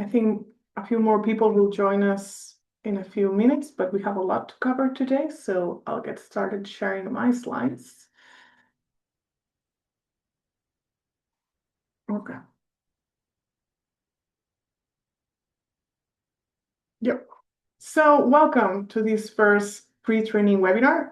I think a few more people will join us in a few minutes, but we have a lot to cover today, so I'll get started sharing my slides. Okay. Yep. So welcome to this first pre-training webinar.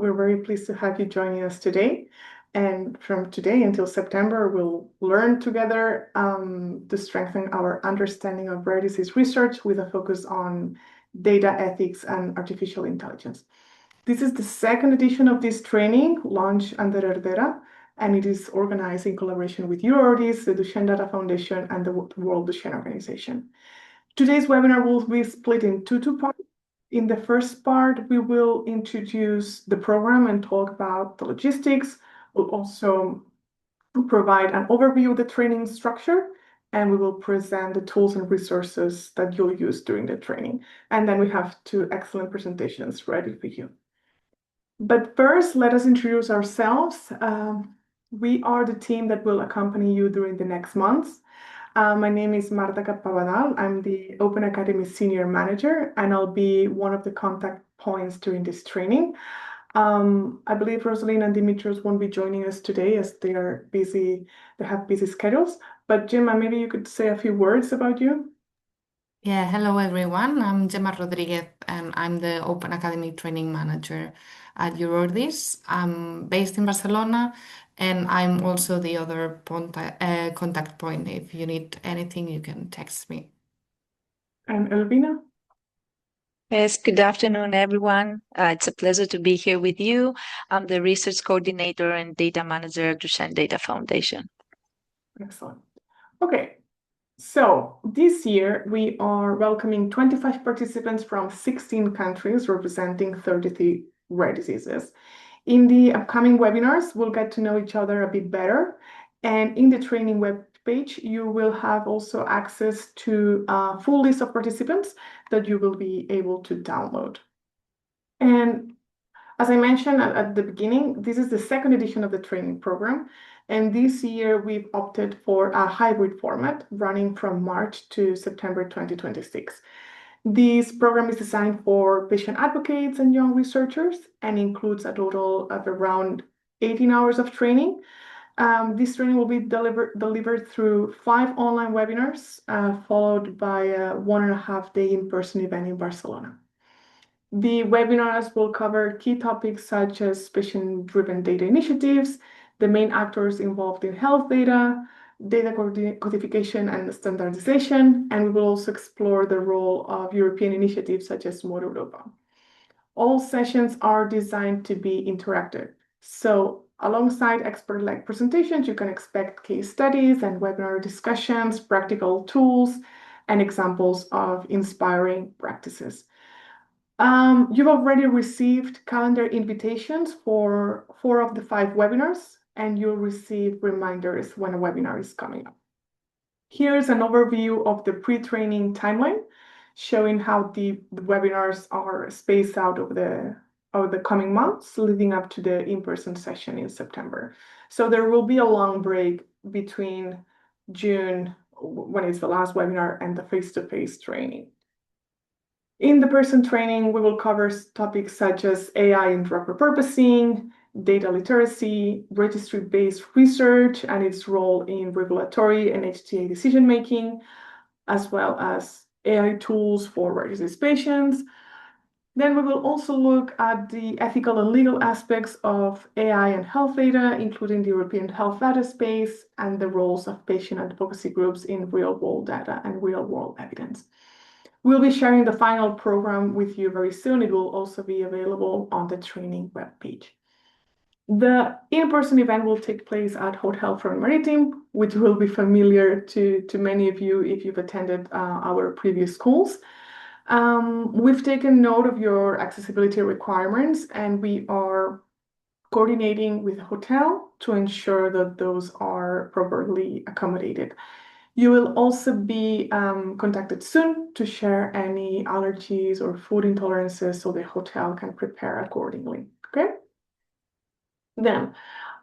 We're very pleased to have you joining us today. And from today until September, we'll learn together to strengthen our understanding of rare disease research with a focus on data ethics and artificial intelligence. This is the second edition of this training, launched under ERDERA, and it is organized in collaboration with ERDERA, the Duchenne Data Foundation, and the World Duchenne Organization. Today's webinar will be split in two parts. In the first part, we will introduce the program and talk about the logistics. We'll also provide an overview of the training structure, and we will present the tools and resources that you'll use during the training. And then we have two excellent presentations ready for you. But first, let us introduce ourselves. We are the team that will accompany you during the next months. My name is Marta Capabadal. I'm the Open Academy Senior Manager, and I'll be one of the contact points during this training. I believe Rosalind and Dimitrios won't be joining us today as they are busy, they have busy schedules. But Gemma, maybe you could say a few words about you. Yeah, hello everyone. I'm Gemma Rodriguez and I'm the Open Academy Training Manager at EURORDIS. I'm based in Barcelona and I'm also the other contact point. If you need anything, you can text me. And Elvina? Yes, good afternoon, everyone. It's a pleasure to be here with you. I'm the Research Coordinator and Data Manager at Duchenne Data Foundation. Excellent. Okay, so this year we are welcoming 25 participants from 16 countries representing 33 rare diseases. In the upcoming webinars, we'll get to know each other a bit better. And in the training web page, you will have also access to a full list of participants that you will be able to download. And as I mentioned at the beginning, this is the second edition of the training program. And this year we've opted for a hybrid format running from March to September 2026. This program is designed for patient advocates and young researchers and includes a total of around 18 hours of training. This training will be delivered through 5 online webinars, followed by a 1.5-day in-person event in Barcelona. The webinars will cover key topics such as patient-driven data initiatives, the main actors involved in health data, data codification and standardization, and we will also explore the role of European initiatives such as More Europa. All sessions are designed to be interactive. So alongside expert-led presentations, you can expect case studies and webinar discussions, practical tools, and examples of inspiring practices. You've already received calendar invitations for 4 of the 5 webinars, and you'll receive reminders when a webinar is coming up. Here's an overview of the pre-training timeline, showing how the webinars are spaced out over the coming months, leading up to the in-person session in September. So there will be a long break between June, when it's the last webinar, and the face-to-face training. In the person training, we will cover topics such as AI and drug repurposing, data literacy, registry-based research and its role in regulatory and HTA decision-making, as well as AI tools for rare disease patients. Then we will also look at the ethical and legal aspects of AI and health data, including the European health data space and the roles of patient advocacy groups in real-world data and real-world evidence. We'll be sharing the final program with you very soon. It will also be available on the training webpage. The in-person event will take place at Hotel Front Maritime, which will be familiar to many of you if you've attended our previous schools. We've taken note of your accessibility requirements, and we are coordinating with the hotel to ensure that those are properly accommodated. You will also be contacted soon to share any allergies or food intolerances so the hotel can prepare accordingly, okay? Then,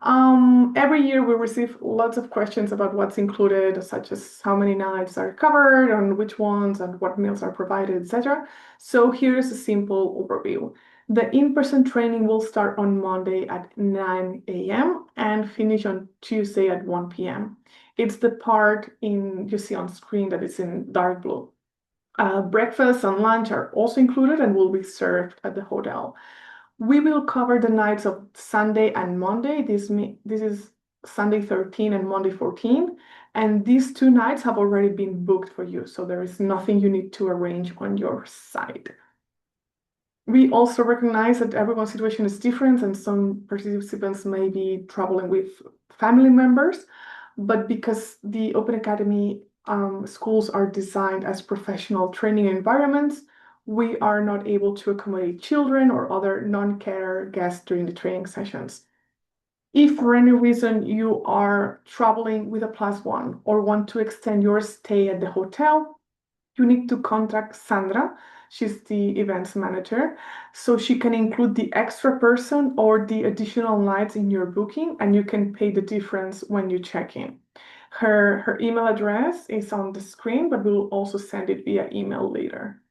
Every year we receive lots of questions about what's included, such as how many nights are covered, and which ones, and what meals are provided, etc. So here's a simple overview. The in-person training will start on Monday at 9 a.m. and finish on Tuesday at 1 p.m. It's the part you see on screen that is in dark blue. Breakfast and lunch are also included and will be served at the hotel. We will cover the nights of Sunday and Monday. This is Sunday 13 and Monday 14. And these 2 nights have already been booked for you, so there is nothing you need to arrange on your side. We also recognize that everyone's situation is different and some participants may be traveling with family members, but because the Open Academy schools are designed as professional training environments, we are not able to accommodate children or other non-care guests during the training sessions. If for any reason you are traveling with a +1 or want to extend your stay at the hotel, you need to contact Sandra. She's the events manager, so she can include the extra person or the additional nights in your booking, and you can pay the difference when you check in. Her email address is on the screen, but we'll also send it via email later.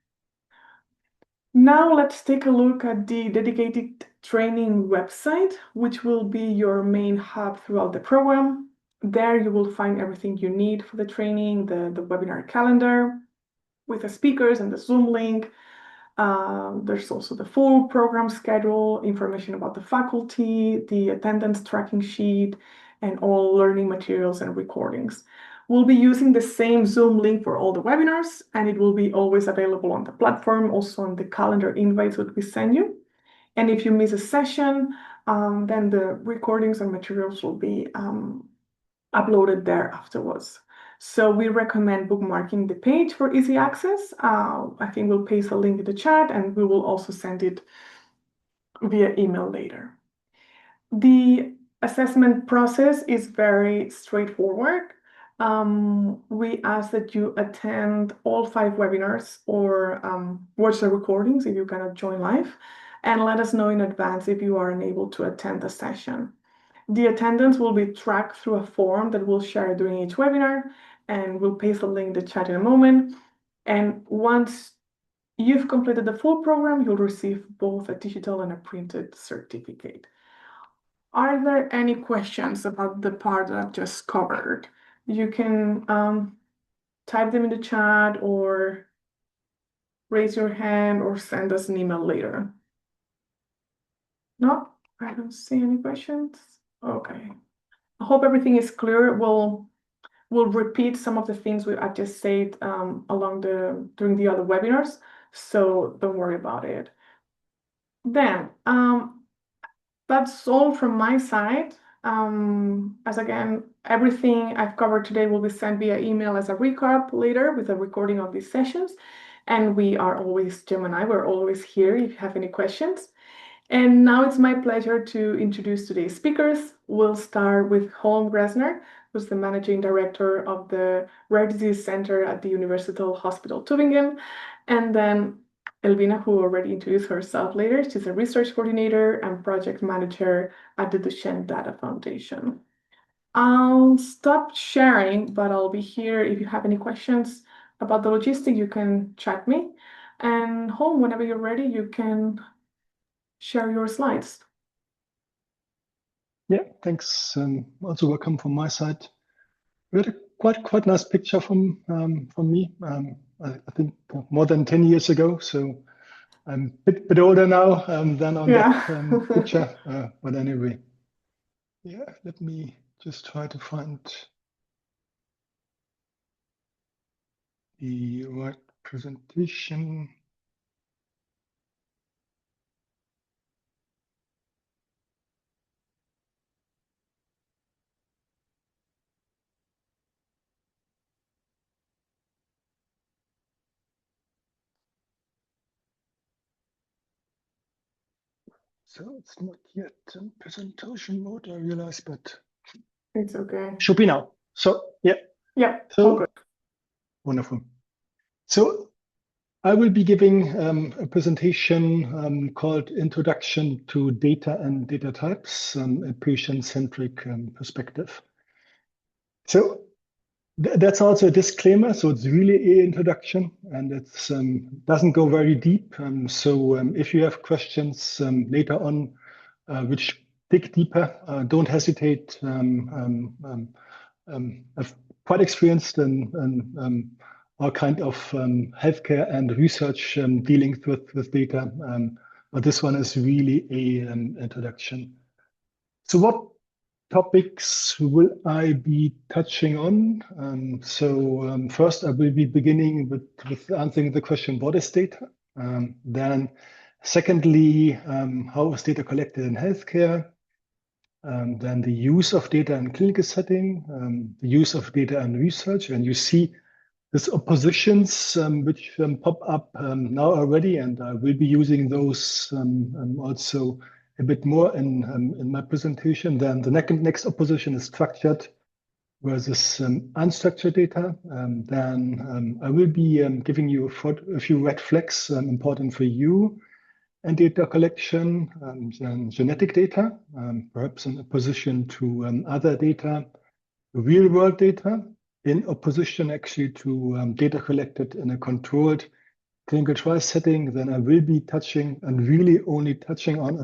Now let's take a look at the dedicated training website, which will be your main hub throughout the program. There you will find everything you need for the training, the webinar calendar, with the speakers and the Zoom link. There's also the full program schedule, information about the faculty, the attendance tracking sheet, and all learning materials and recordings. We'll be using the same Zoom link for all the webinars, and it will be always available on the platform, also on the calendar invites that we send you. And if you miss a session, then the recordings and materials will be uploaded there afterwards. So we recommend bookmarking the page for easy access. I think we'll paste a link in the chat, and we will also send it via email later. The assessment process is very straightforward. We ask that you attend all 5 webinars or watch the recordings if you cannot join live, and let us know in advance if you are unable to attend the session. The attendance will be tracked through a form that we'll share during each webinar, and we'll paste a link in the chat in a moment. And once you've completed the full program, you'll receive both a digital and a printed certificate. Are there any questions about the part that I've just covered? You can type them in the chat or raise your hand or send us an email later. No, I don't see any questions. Okay. I hope everything is clear. We'll repeat some of the things I just said during the other webinars, so don't worry about it. Then that's all from my side. As again, everything I've covered today will be sent via email as a recap later with a recording of these sessions. And we are always, Gemini, we're always here if you have any questions. And now it's my pleasure to introduce today's speakers. We'll start with Holm Gresner, who's the Managing Director of the Rare Disease Center at the University Hospital Tübingen. And then Elvina, who already introduced herself later. She's a research coordinator and project manager at the Duchenne Data Foundation. I'll stop sharing, but I'll be here if you have any questions about the logistics, you can chat me. And Holm, whenever you're ready, you can share your slides. Yeah, thanks. Also welcome from my side. We had a quite nice picture from me. I think more than 10 years ago, so I'm a bit older now than on that picture. But anyway, yeah, let me just try to find the right presentation. So it's not yet in presentation mode, I realize, but it's okay. Should be now. So yeah. Yeah. So all good. Wonderful. So I will be giving a presentation called Introduction to Data and Data Types, a patient-centric perspective. So that's also a disclaimer. So it's really an introduction, and it doesn't go very deep. So if you have questions later on, which dig deeper, don't hesitate. I'm quite experienced in all kind of healthcare and research dealing with data, but this one is really a introduction. So what topics will I be touching on? First, I will be beginning with answering the question, what is data? Then secondly, how is data collected in healthcare? Then the use of data in clinical setting, the use of data in research. And you see these oppositions which pop up now already, and I will be using those also a bit more in my presentation. Then the next opposition is structured versus unstructured data. Then I will be giving you a few red flags important for you and data collection, and genetic data, perhaps in opposition to other data, real-world data, in opposition actually to data collected in a controlled clinical trial setting. Then I will be touching and really only touching on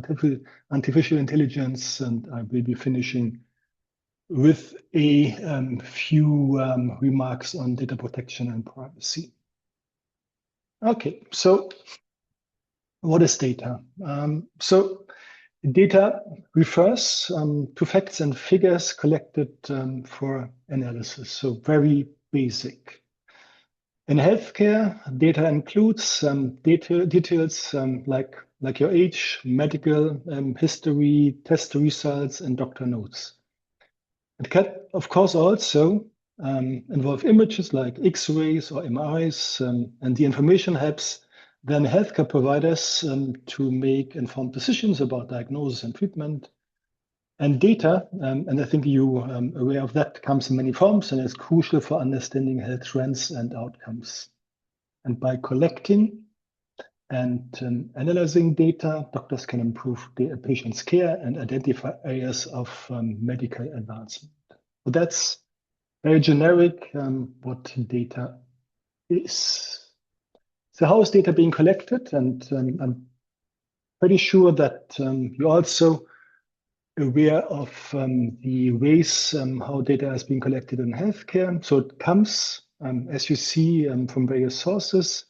artificial intelligence, and I will be finishing with a few remarks on data protection and privacy. Okay, so what is data? Data refers to facts and figures collected for analysis, so very basic. In healthcare, data includes details like your age, medical history, test results, and doctor notes. It can, of course, also involve images like X-rays or MRIs, and the information helps then healthcare providers to make informed decisions about diagnosis and treatment. And data, and I think you are aware of that, comes in many forms and is crucial for understanding health trends and outcomes. And by collecting and analyzing data, doctors can improve the patient's care and identify areas of medical advancement. So that's very generic what data is. So how is data being collected? And I'm pretty sure that you're also aware of the ways how data is being collected in healthcare. So it comes, as you see, from various sources.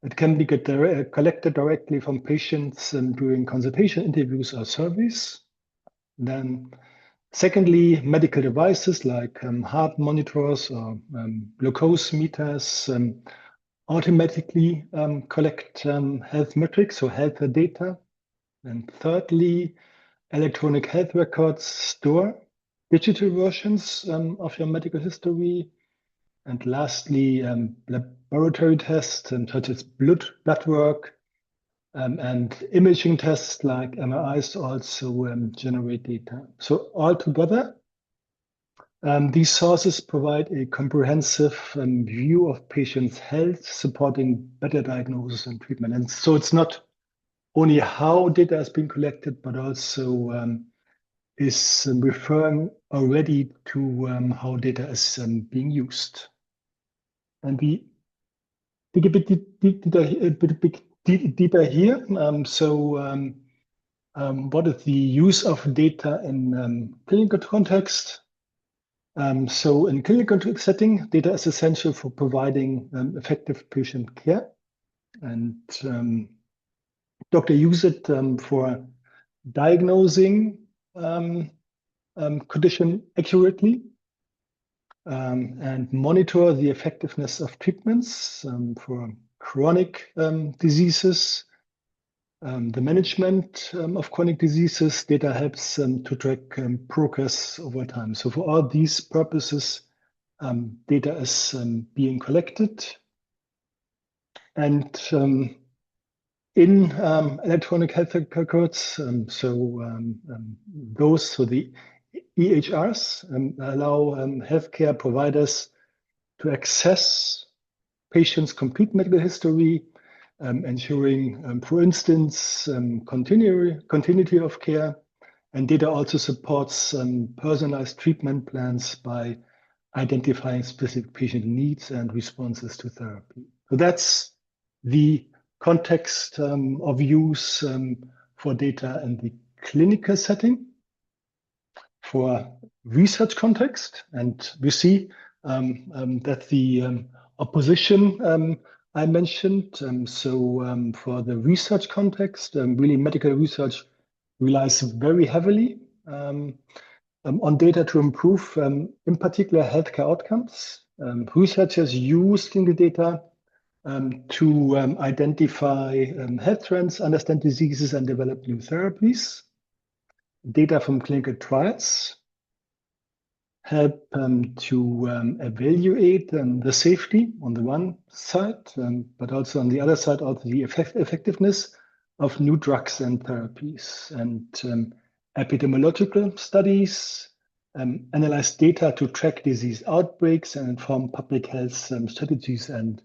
It can be collected directly from patients during consultation interviews or surveys. Then secondly, medical devices like heart monitors or glucose meters automatically collect health metrics or health data. And thirdly, electronic health records store digital versions of your medical history. And lastly, laboratory tests such as blood work and imaging tests like MRIs also generate data. So altogether, these sources provide a comprehensive view of patients' health, supporting better diagnosis and treatment. And so it's not only how data is being collected, but also is referring already to how data is being used. And we dig a bit deeper here. What is the use of data in clinical context? So in clinical setting, data is essential for providing effective patient care. And doctor use it for diagnosing condition accurately and monitor the effectiveness of treatments for chronic diseases. The management of chronic diseases, data helps to track progress over time. So for all these purposes, data is being collected. And in electronic health records, the EHRs allow healthcare providers to access patient's complete medical history, ensuring, for instance, continuity of care. And data also supports personalized treatment plans by identifying specific patient needs and responses to therapy. So that's the context of use for data in the clinical setting. For research context, and we see that the opposition I mentioned. For the research context, really medical research relies very heavily on data to improve, in particular, healthcare outcomes. Researchers use clinical data to identify health trends, understand diseases, and develop new therapies. Data from clinical trials help to evaluate the safety on the one side, but also on the other side, also the effectiveness of new drugs and therapies. And epidemiological studies analyze data to track disease outbreaks and inform public health strategies and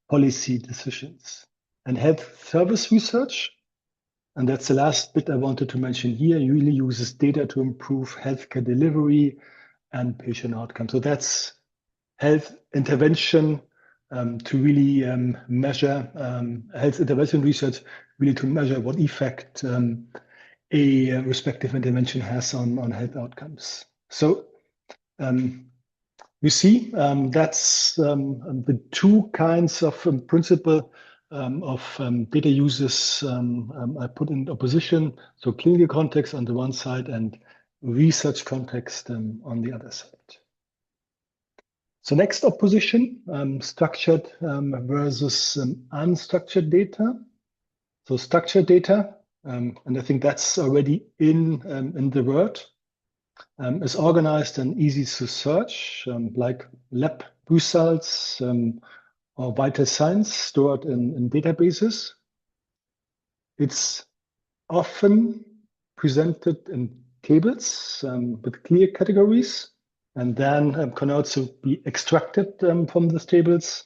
policy decisions. And health service research, and that's the last bit I wanted to mention here, really uses data to improve healthcare delivery and patient outcome. So that's health intervention to really measure health intervention research, really to measure what effect a respective intervention has on health outcomes. So you see that's the two kinds of principle of data uses I put in opposition. So clinical context on the one side and research context on the other side. So next opposition, structured versus unstructured data. So structured data, and I think that's already in the word, is organized and easy to search, like lab results or vital signs stored in databases. It's often presented in tables with clear categories, and then can also be extracted from these tables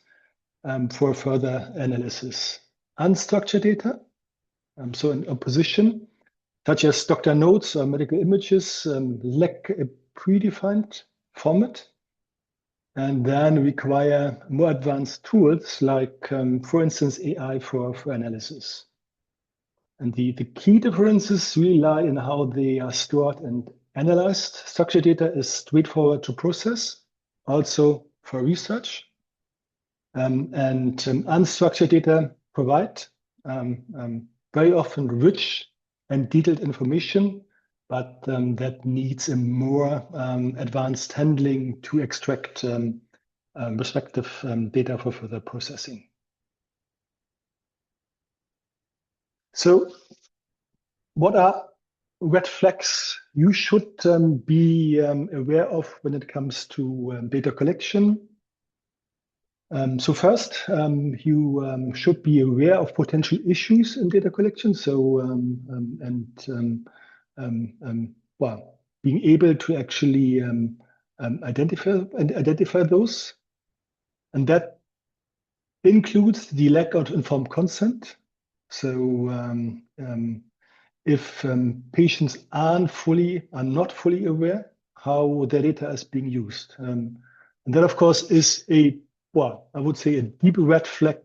for further analysis. Unstructured data, so in opposition, such as doctor notes or medical images, lack a predefined format and then require more advanced tools like, for instance, AI for analysis. And the key differences really lie in how they are stored and analyzed. Structured data is straightforward to process, also for research. And unstructured data provide very often rich and detailed information, but that needs a more advanced handling to extract respective data for further processing. So what are red flags you should be aware of when it comes to data collection? So first, you should be aware of potential issues in data collection. So, well, being able to actually identify those. And that includes the lack of informed consent. So if patients are not fully aware how their data is being used. And that, of course, is I would say a deep red flag,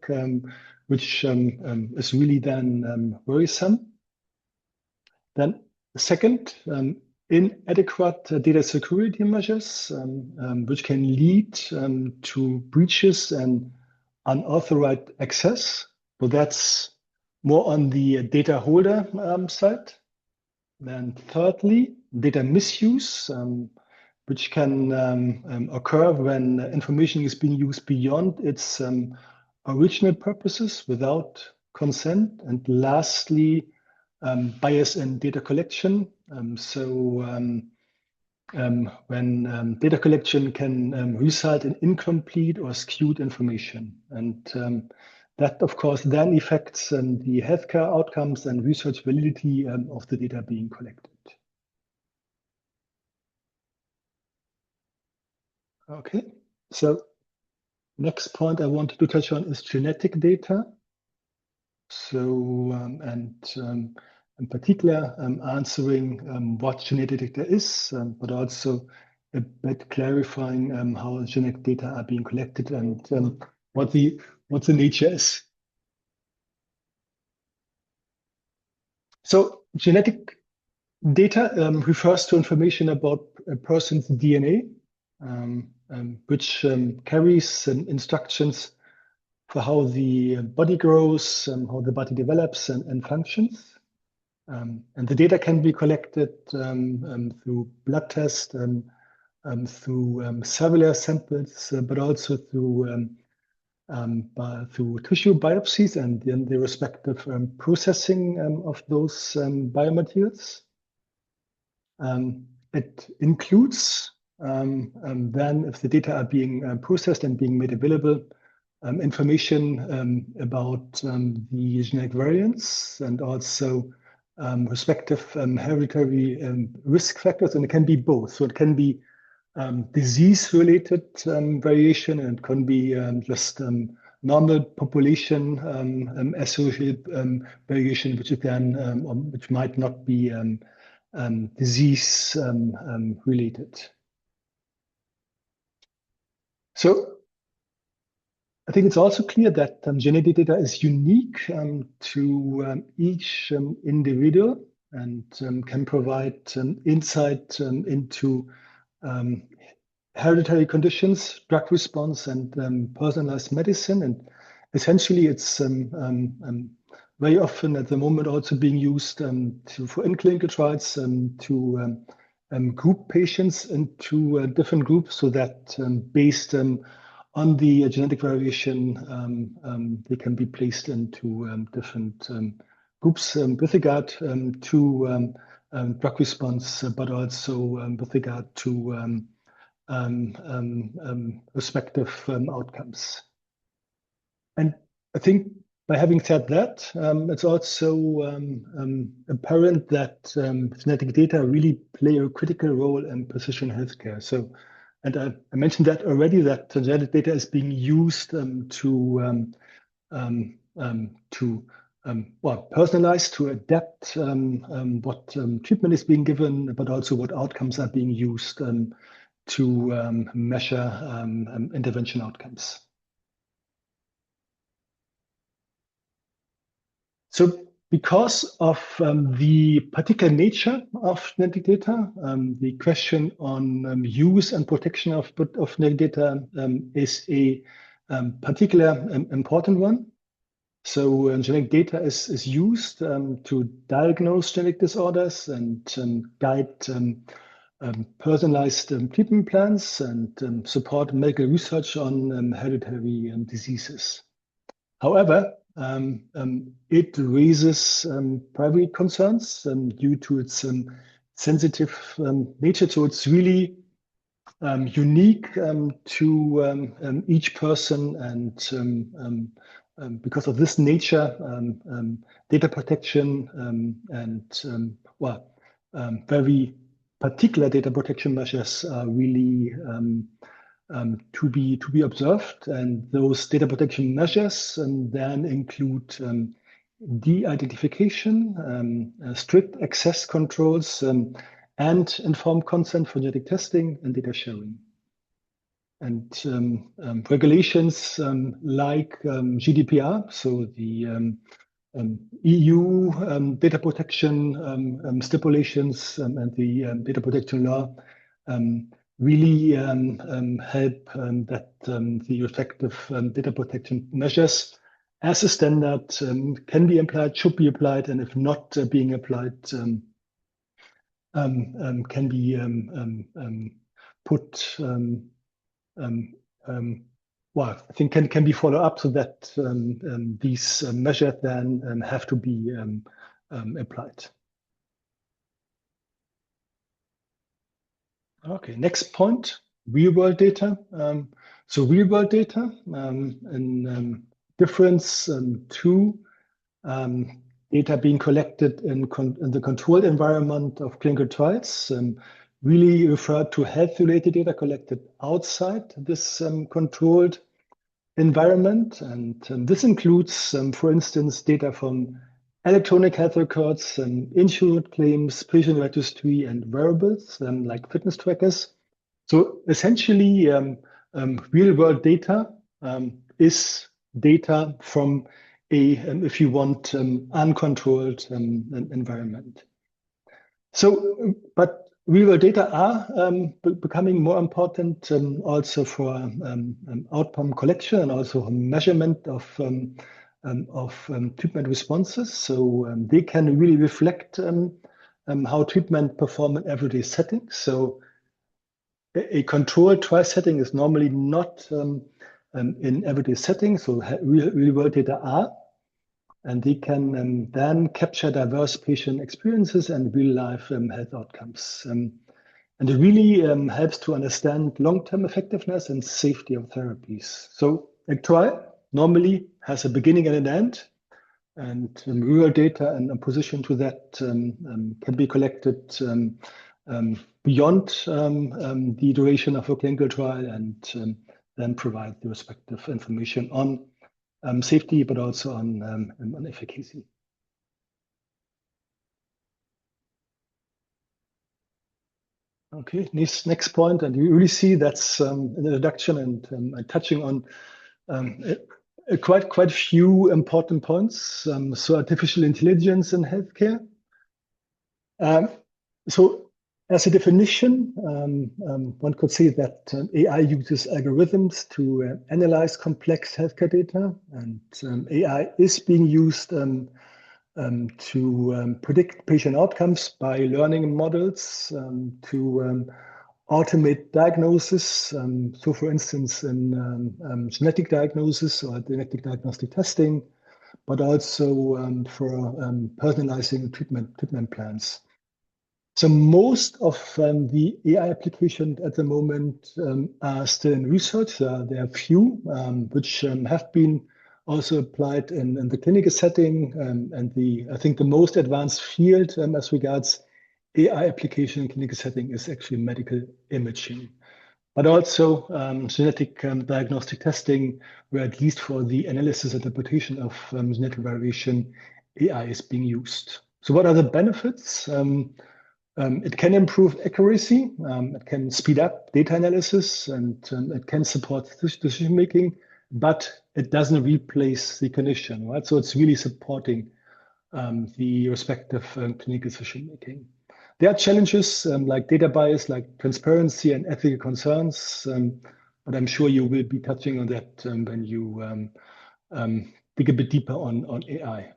which is really then worrisome. Then second, inadequate data security measures, which can lead to breaches and unauthorized access. So that's more on the data holder side. And thirdly, data misuse, which can occur when information is being used beyond its original purposes without consent. And lastly, bias in data collection. When data collection can result in incomplete or skewed information. And that, of course, then affects the healthcare outcomes and research validity of the data being collected. Okay, so Next point I wanted to touch on is genetic data. So, in particular, answering what genetic data is, but also a bit clarifying how genetic data are being collected and what the nature is. So, genetic data refers to information about a person's DNA, which carries instructions for how the body grows, how the body develops and functions. And the data can be collected through blood tests, through cellular samples, but also through tissue biopsies and then the respective processing of those biomaterials. It includes then, if the data are being processed and being made available, information about the genetic variants and also respective hereditary risk factors, and it can be both. So it can be disease-related variation, and it can be just normal population associated variation, which again, which might not be disease related. So I think it's also clear that genetic data is unique to each individual and can provide insight into hereditary conditions, drug response, and personalized medicine. And essentially, it's very often at the moment also being used for in clinical trials to group patients into different groups so that based on the genetic variation, they can be placed into different groups with regard to drug response, but also with regard to respective outcomes. And I think by having said that, it's also apparent that genetic data really play a critical role in precision healthcare. So, and I mentioned that already, that genetic data is being used to personalize, to adapt what treatment is being given, but also what outcomes are being used to measure intervention outcomes. So because of the particular nature of genetic data, the question on use and protection of genetic data is a particular important one. So genetic data is used to diagnose genetic disorders and guide personalized treatment plans and support medical research on hereditary diseases. However, it raises privacy concerns due to its sensitive nature. So it's really unique to each person, and because of this nature, data protection and very particular data protection measures are really to be observed, and those data protection measures then include de-identification, strict access controls, and informed consent for genetic testing and data sharing. And regulations like GDPR, so the EU data protection stipulations and the data protection law really help that the effective data protection measures as a standard can be applied, should be applied, and if not being applied, can be put I think can be followed up so that these measures then have to be applied. Okay, next point, real-world data. So real-world data in difference to data being collected in the controlled environment of clinical trials, really refer to health-related data collected outside this controlled environment. And this includes, for instance, data from electronic health records, insurance claims, patient registry, and wearables like fitness trackers. So essentially, real-world data is data from a, if you want, uncontrolled environment. So, but real-world data are becoming more important also for outcome collection and also measurement of treatment responses. So they can really reflect how treatment perform in everyday settings. So a controlled trial setting is normally not in everyday settings. So real-world data are. And they can then capture diverse patient experiences and real-life health outcomes. And it really helps to understand long-term effectiveness and safety of therapies. So a trial normally has a beginning and an end, and real data and a position to that can be collected beyond the duration of a clinical trial and then provide the respective information on safety, but also on efficacy. Okay, next point, and you really see that's an introduction and touching on quite few important points. So artificial intelligence in healthcare. So as a definition, one could say that AI uses algorithms to analyze complex healthcare data, and AI is being used to predict patient outcomes by learning models, to automate diagnosis. So for instance, in genetic diagnosis or genetic diagnostic testing, but also for personalizing treatment plans. So most of the AI applications at the moment are still in research. There are few which have been also applied in the clinical setting, and I think the most advanced field as regards AI application in clinical setting is actually medical imaging, but also genetic diagnostic testing, where at least for the analysis and interpretation of genetic variation, AI is being used. So what are the benefits? It can improve accuracy, it can speed up data analysis, and it can support decision making, but it doesn't replace the clinician, right? So it's really supporting the respective clinical decision making. There are challenges like data bias, like transparency and ethical concerns, but I'm sure you will be touching on that when you dig a bit deeper on AI.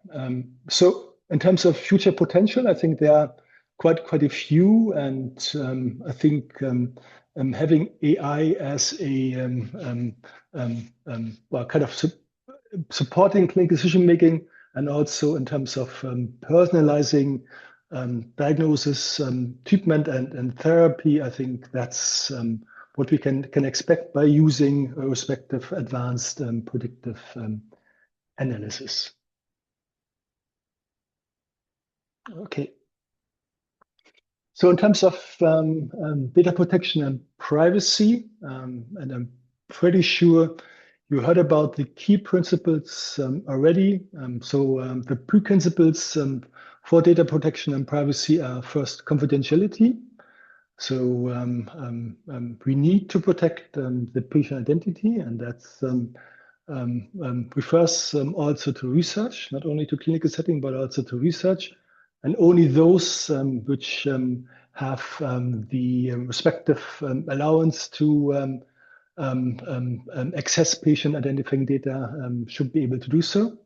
So in terms of future potential, I think there are quite a few, and I think having AI as a well, kind of supporting clinical decision making, and also in terms of personalizing diagnosis, treatment, and therapy, I think that's what we can expect by using a respective advanced predictive analysis. Okay. So in terms of data protection and privacy, and I'm pretty sure you heard about the key principles already. So the principles for data protection and privacy are first confidentiality. So we need to protect the patient identity, and that's refers also to research, not only to clinical setting, but also to research. And only those which have the respective allowance to access patient identifying data should be able to do so.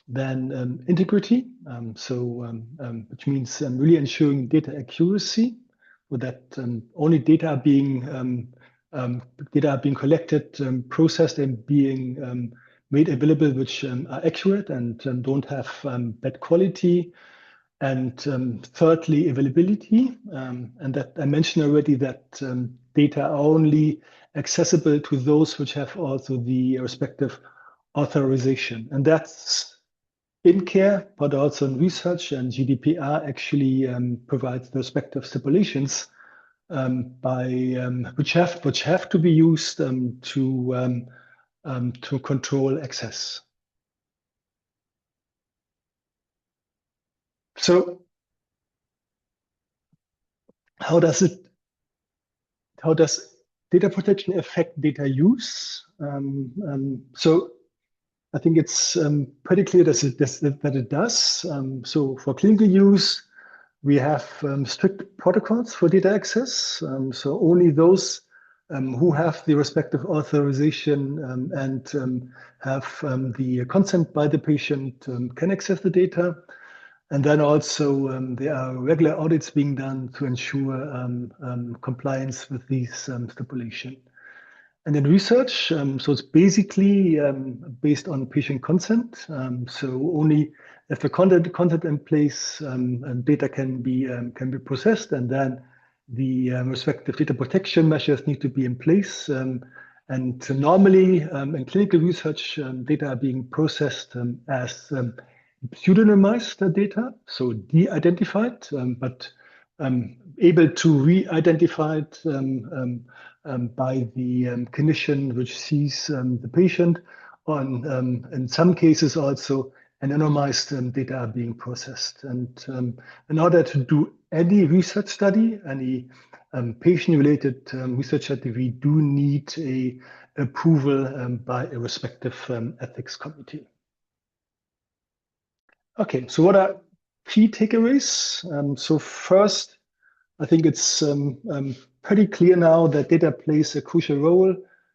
Then integrity, which means really ensuring data accuracy, so that only data are being collected, processed, and being made available, which are accurate and don't have bad quality. And thirdly, availability, and that I mentioned already that data are only accessible to those which have also the respective authorization. And that's in care, but also in research, and GDPR actually provides the respective stipulations which have to be used to to control access. So how does data protection affect data use? So I think it's pretty clear that it does. So for clinical use, we have strict protocols for data access. So only those who have the respective authorization and have the consent by the patient can access the data. And then also there are regular audits being done to ensure compliance with these stipulation. And in research, so it's basically based on patient consent. So only if a content in place, data can be processed, and then the respective data protection measures need to be in place. And normally in clinical research, data are being processed as pseudonymized data, so de-identified, but able to re-identified by the clinician which sees the patient. In some cases also anonymized data are being processed. And in order to do any research study, any patient-related research study, we do need a approval by a respective ethics committee. Okay, so what are key takeaways? So first, I think it's pretty clear now that data plays a crucial role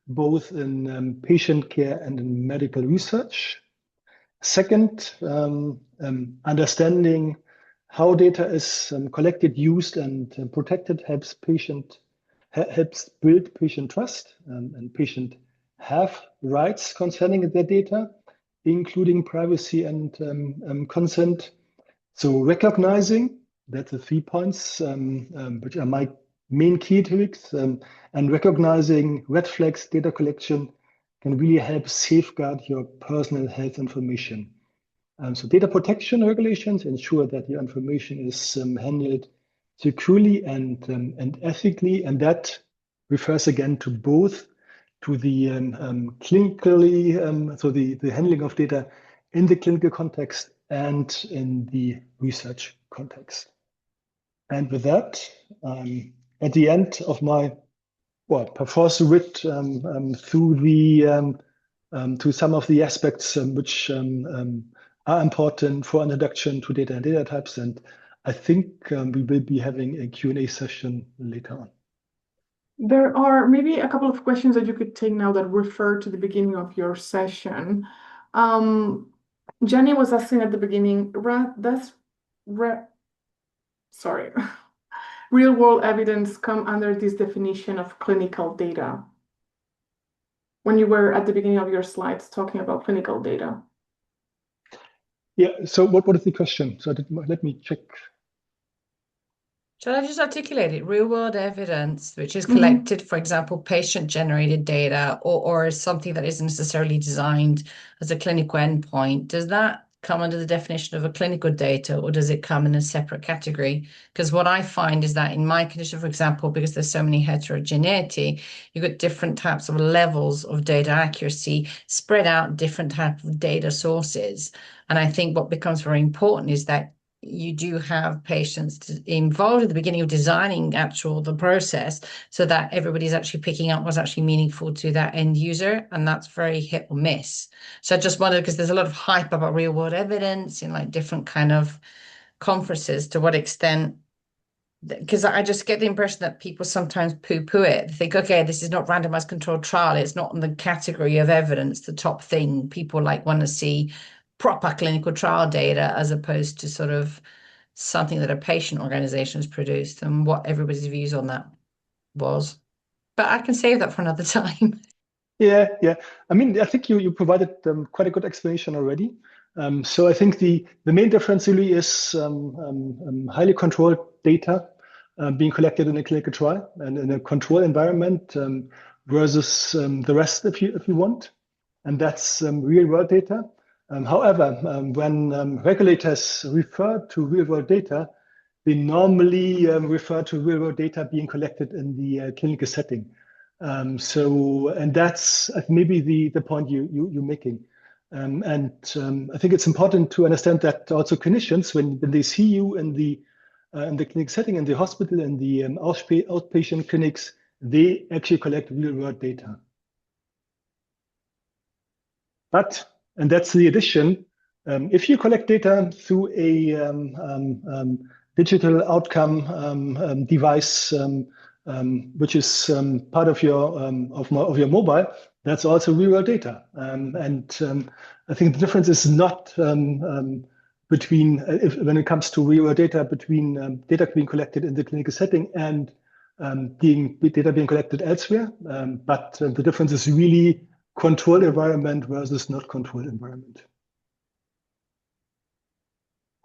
both in patient care and in medical research. Second, understanding how data is collected, used, and protected helps build patient trust, and patient have rights concerning their data, including privacy and consent. So recognizing that the 3 points, which are my main key topics, and recognizing red flags data collection can really help safeguard your personal health information. So data protection regulations ensure that your information is handled securely and ethically, and that refers again to both to the clinically, so the handling of data in the clinical context and in the research context. And with that, at the end of my perforce writ through the to some of the aspects which are important for introduction to data and data types, and I think we will be having a Q&A session later on. There are maybe a couple of questions that you could take now that refer to the beginning of your session. Jenny was asking at the beginning, real world evidence come under this definition of clinical data? When you were at the beginning of your slides talking about clinical data. Yeah, so what is the question? So let me check. Shall I just articulate it? Real world evidence, which is collected, for example, patient-generated data or something that isn't necessarily designed as a clinical endpoint. Does that come under the definition of a clinical data, or does it come in a separate category? Because what I find is that in my condition, for example, because there's so many heterogeneity, you've got different types of levels of data accuracy spread out, different types of data sources. And I think what becomes very important is that you do have patients involved at the beginning of designing the process so that everybody's actually picking up what's actually meaningful to that end user, and that's very hit or miss. So I just wondered, because there's a lot of hype about real world evidence in like different kind of conferences, to what extent, because I just get the impression that people sometimes poo-poo it. They think, okay, this is not randomized controlled trial, it's not in the category of evidence, the top thing. People like want to see proper clinical trial data as opposed to sort of something that a patient organization has produced, and what everybody's views on that was. But I can save that for another time. Yeah. I mean, I think you provided quite a good explanation already. So I think the main difference really is highly controlled data being collected in a clinical trial and in a control environment versus the rest, if you want, and that's real world data. However, when regulators refer to real world data, they normally refer to real world data being collected in the clinical setting. And that's maybe the point you're making. I think it's important to understand that also clinicians, when they see you in the clinic setting, in the hospital, in the outpatient clinics, they actually collect real-world data. And that's the addition, if you collect data through a digital outcome device, which is part of your mobile, that's also real-world data. I think the difference is not between when it comes to real-world data between data being collected in the clinical setting and data being collected elsewhere. But the difference is really controlled environment versus not controlled environment.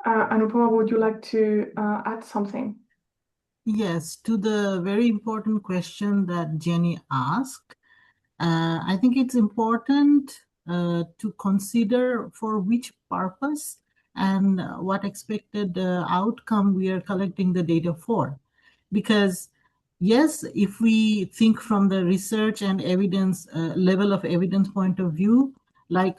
Anupama, would you like to add something? Yes, to the very important question that Jenny asked, I think it's important to consider for which purpose and what expected outcome we are collecting the data for. Because yes, if we think from the research and evidence level of evidence point of view, like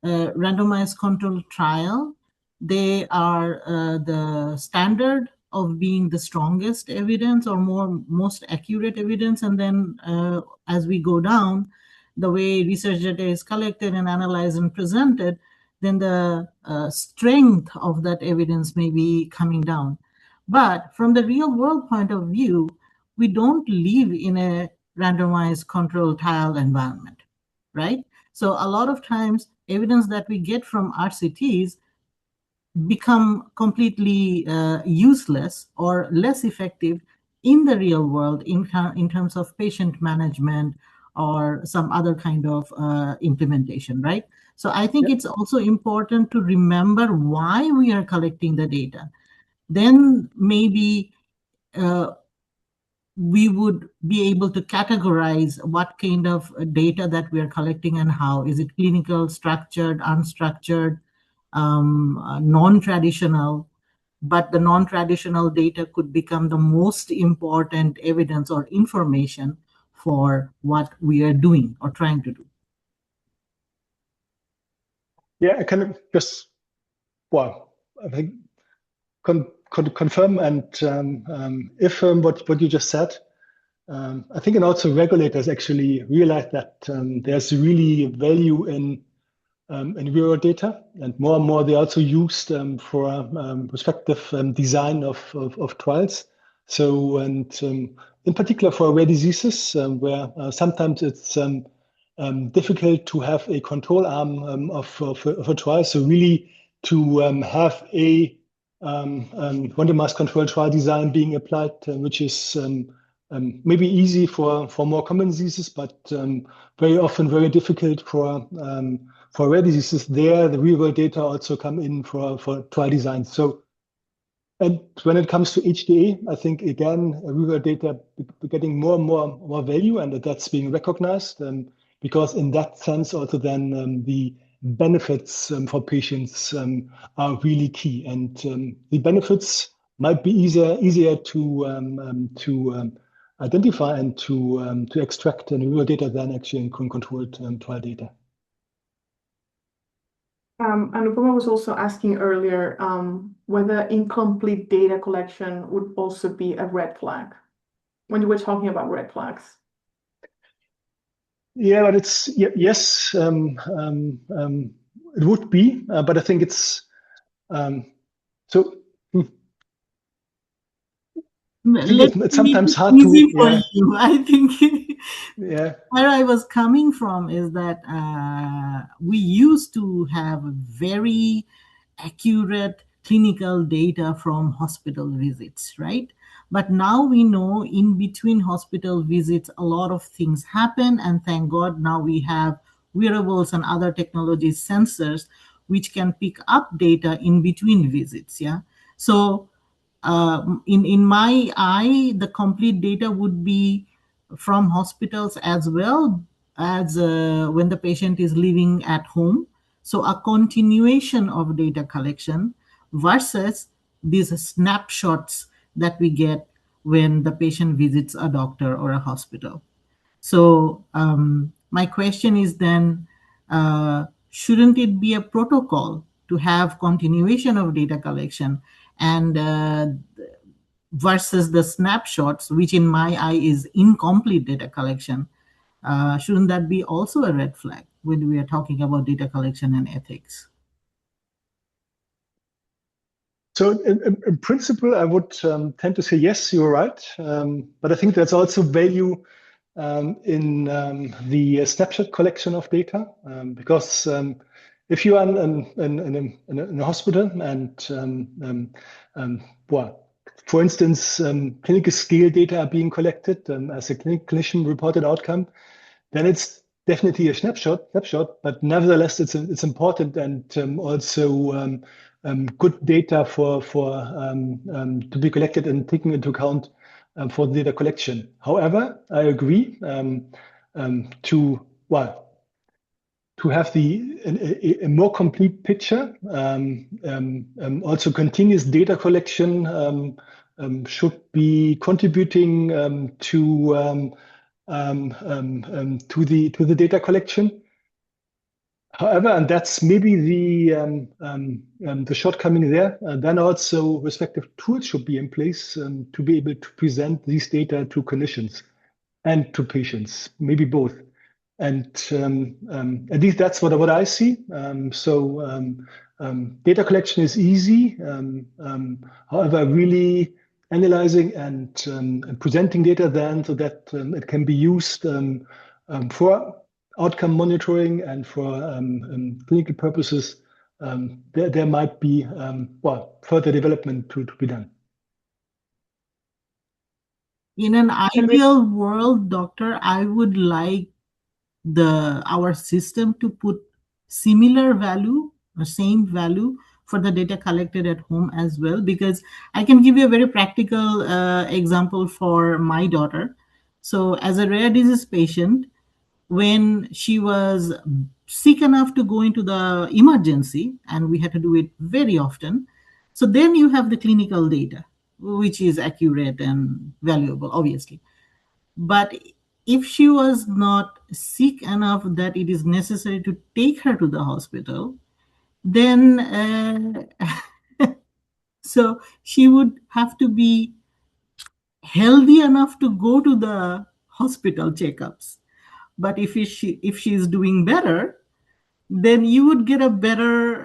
randomized control trial, they are the standard of being the strongest evidence or most accurate evidence. And then as we go down, the way research data is collected and analyzed and presented, then the strength of that evidence may be coming down. But from the real world point of view, we don't live in a randomized control trial environment, right? So a lot of times evidence that we get from RCTs become completely useless or less effective in the real world in terms of patient management or some other kind of implementation, right? So I think it's also important to remember why we are collecting the data. Then maybe we would be able to categorize what kind of data that we are collecting and how. Is it clinical, structured, unstructured, non-traditional? But the non-traditional data could become the most important evidence or information for what we are doing or trying to do. Yeah, I can just, well, I think confirm and if what you just said, I think and also regulators actually realize that there's really value in real data, and more they also used for respective design of trials. So in particular for rare diseases where sometimes it's difficult to have a control arm of a trial. So really to have a randomized control trial design being applied, which is maybe easy for more common diseases, but very often very difficult for rare diseases. There, the real world data also come in for trial design. So, and when it comes to HDA, I think again, real world data getting more and more value, and that's being recognized because in that sense also then the benefits for patients are really key, and the benefits might be easier to identify and to extract in real data than actually in controlled trial data. Anupama was also asking earlier whether incomplete data collection would also be a red flag when you were talking about red flags. Yeah, but it's yes, it would be, but I think it's so. It's sometimes hard to. For you. I think yeah. Where I was coming from is that we used to have very accurate clinical data from hospital visits, right? But now we know in between hospital visits, a lot of things happen. And thank God now we have wearables and other technologies, sensors, which can pick up data in between visits. Yeah. So in my eye, the complete data would be from hospitals as well as when the patient is living at home. So a continuation of data collection versus these snapshots that we get when the patient visits a doctor or a hospital. So my question is then, shouldn't it be a protocol to have continuation of data collection and versus the snapshots, which in my eye is incomplete data collection? Shouldn't that be also a red flag when we are talking about data collection and ethics? So in principle, I would tend to say, yes, you're right. But I think there's also value in the snapshot collection of data, because if you are in a hospital and, well, for instance, clinical scale data are being collected as a clinician reported outcome, then it's definitely a snapshot, but nevertheless, it's important and also good data for to be collected and taken into account for the data collection. However, I agree to have a more complete picture. Also, continuous data collection should be contributing to the data collection. However, and that's maybe the shortcoming there. Then also respective tools should be in place to be able to present these data to clinicians and to patients, maybe both. And at least that's what I see. Data collection is easy. However, really analyzing and presenting data then so that it can be used for outcome monitoring and for clinical purposes, there might be further development to be done. In an ideal world, doctor, I would like our system to put similar value or same value for the data collected at home as well, because I can give you a very practical example for my daughter. So as a rare disease patient, when she was sick enough to go into the emergency, and we had to do it very often, so then you have the clinical data, which is accurate and valuable, obviously. But if she was not sick enough that it is necessary to take her to the hospital, then so she would have to be healthy enough to go to the hospital checkups. But if she is doing better, then you would get a better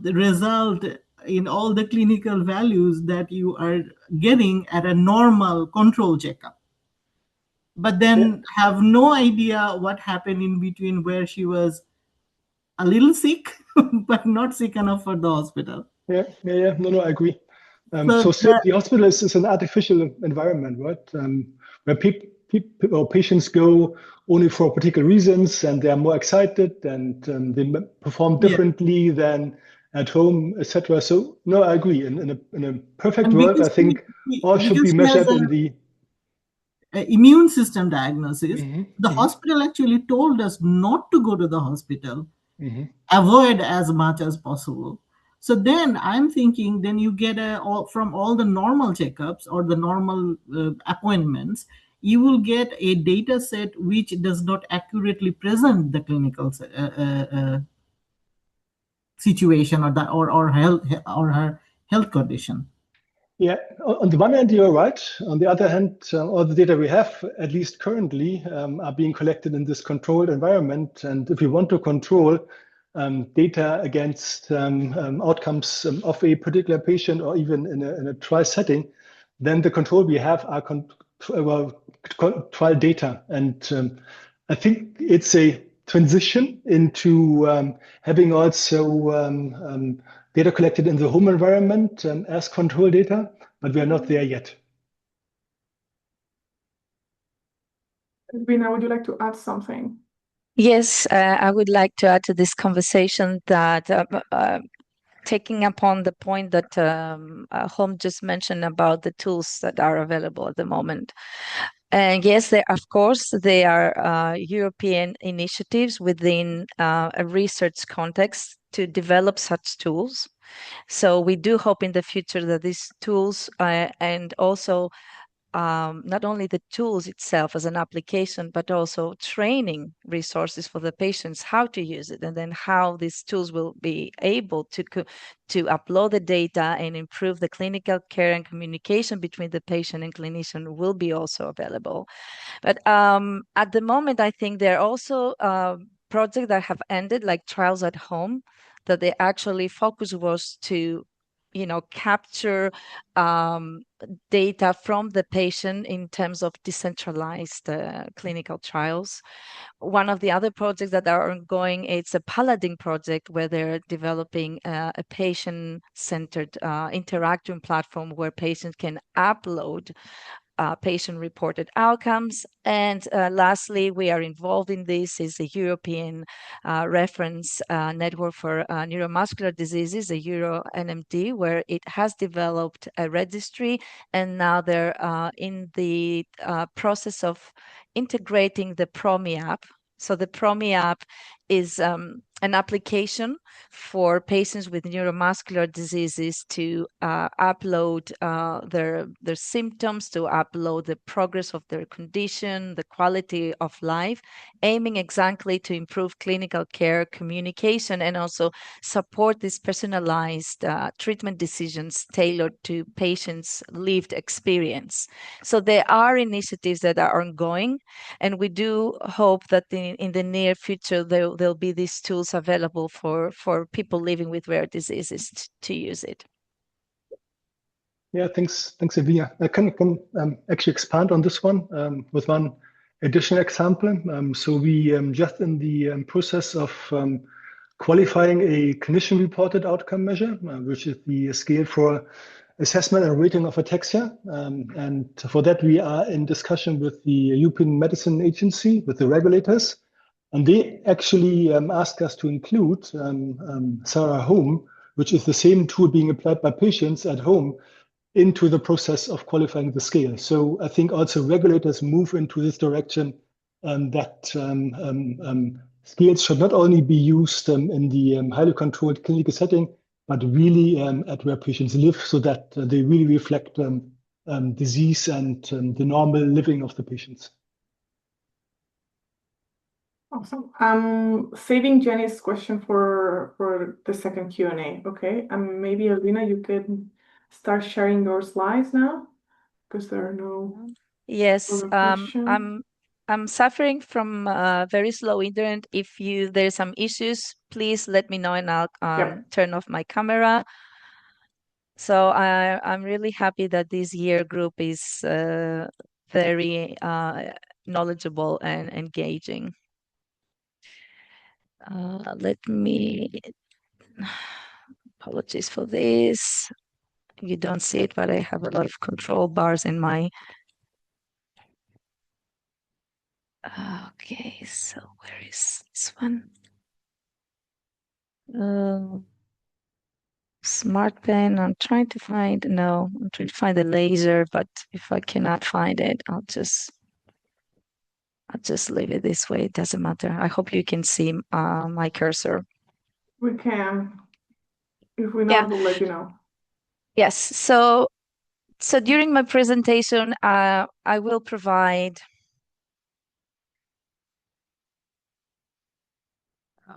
result in all the clinical values that you are getting at a normal control checkup. But then have no idea what happened in between, where she was a little sick, but not sick enough for the hospital. Yeah. No, I agree. So Still, the hospital is an artificial environment, right? Where people or patients go only for particular reasons, and they are more excited and they perform differently than at home, etc. So, no, I agree. In a perfect world, I think all should be measured in the immune system diagnosis. The hospital actually told us not to go to the hospital, avoid as much as possible. So then I'm thinking, then you get from all the normal checkups or the normal appointments, you will get a data set which does not accurately present the clinical situation or her health condition. Yeah, on the one hand, you're right. On the other hand, all the data we have, at least currently, are being collected in this controlled environment. And if we want to control data against outcomes of a particular patient or even in a trial setting, then the control we have are trial data. And I think it's a transition into having also data collected in the home environment as control data, but we are not there yet. Rina, would you like to add something? Yes, I would like to add to this conversation that taking upon the point that Hom just mentioned about the tools that are available at the moment. And yes, of course, there are European initiatives within a research context to develop such tools. So we do hope in the future that these tools and also not only the tools itself as an application, but also training resources for the patients how to use it, and then how these tools will be able to upload the data and improve the clinical care and communication between the patient and clinician will be also available. But at the moment, I think there are also projects that have ended, like trials at home, that the actually focus was to, capture data from the patient in terms of decentralized clinical trials. One of the other projects that are ongoing, it's a Paladin project where they're developing a patient-centered interactive platform where patients can upload patient-reported outcomes. And lastly, we are involved in this is the European reference network for neuromuscular diseases, the EuroNMD, where it has developed a registry, and now they're in the process of integrating the PROMI app. So the PROMI app is an application for patients with neuromuscular diseases to upload their symptoms, to upload the progress of their condition, the quality of life, aiming exactly to improve clinical care, communication, and also support these personalized treatment decisions tailored to patients' lived experience. So there are initiatives that are ongoing, and we do hope that in the near future there'll be these tools available for people living with rare diseases to use it. Yeah, thanks, Evia. I can actually expand on this one with one additional example. So we just in the process of qualifying a clinician-reported outcome measure, which is the scale for assessment and rating of ataxia. And for that, we are in discussion with the European Medicine Agency, with the regulators. And they actually asked us to include Sarah Home, which is the same tool being applied by patients at home, into the process of qualifying the scale. So I think also regulators move into this direction that scales should not only be used in the highly controlled clinical setting, but really at where patients live, so that they really reflect disease and the normal living of the patients. Awesome. I'm saving Jenny's question for the second Q&A. Okay. Maybe Alvina, you could start sharing your slides now, because there are no Yes, other questions. I'm suffering from very slow internet. If there's some issues, please let me know and I'll turn off my camera. So I'm really happy that this year group is very knowledgeable and engaging. Let me, apologies for this. You don't see it, but I have a lot of control bars in my. Okay, so where is this one? Smart pen. I'm trying to find the laser, but if I cannot find it, I'll just leave it this way. It doesn't matter. I hope you can see my cursor. We can. If we not, we'll let you know. Yes. So during my presentation, I will provide.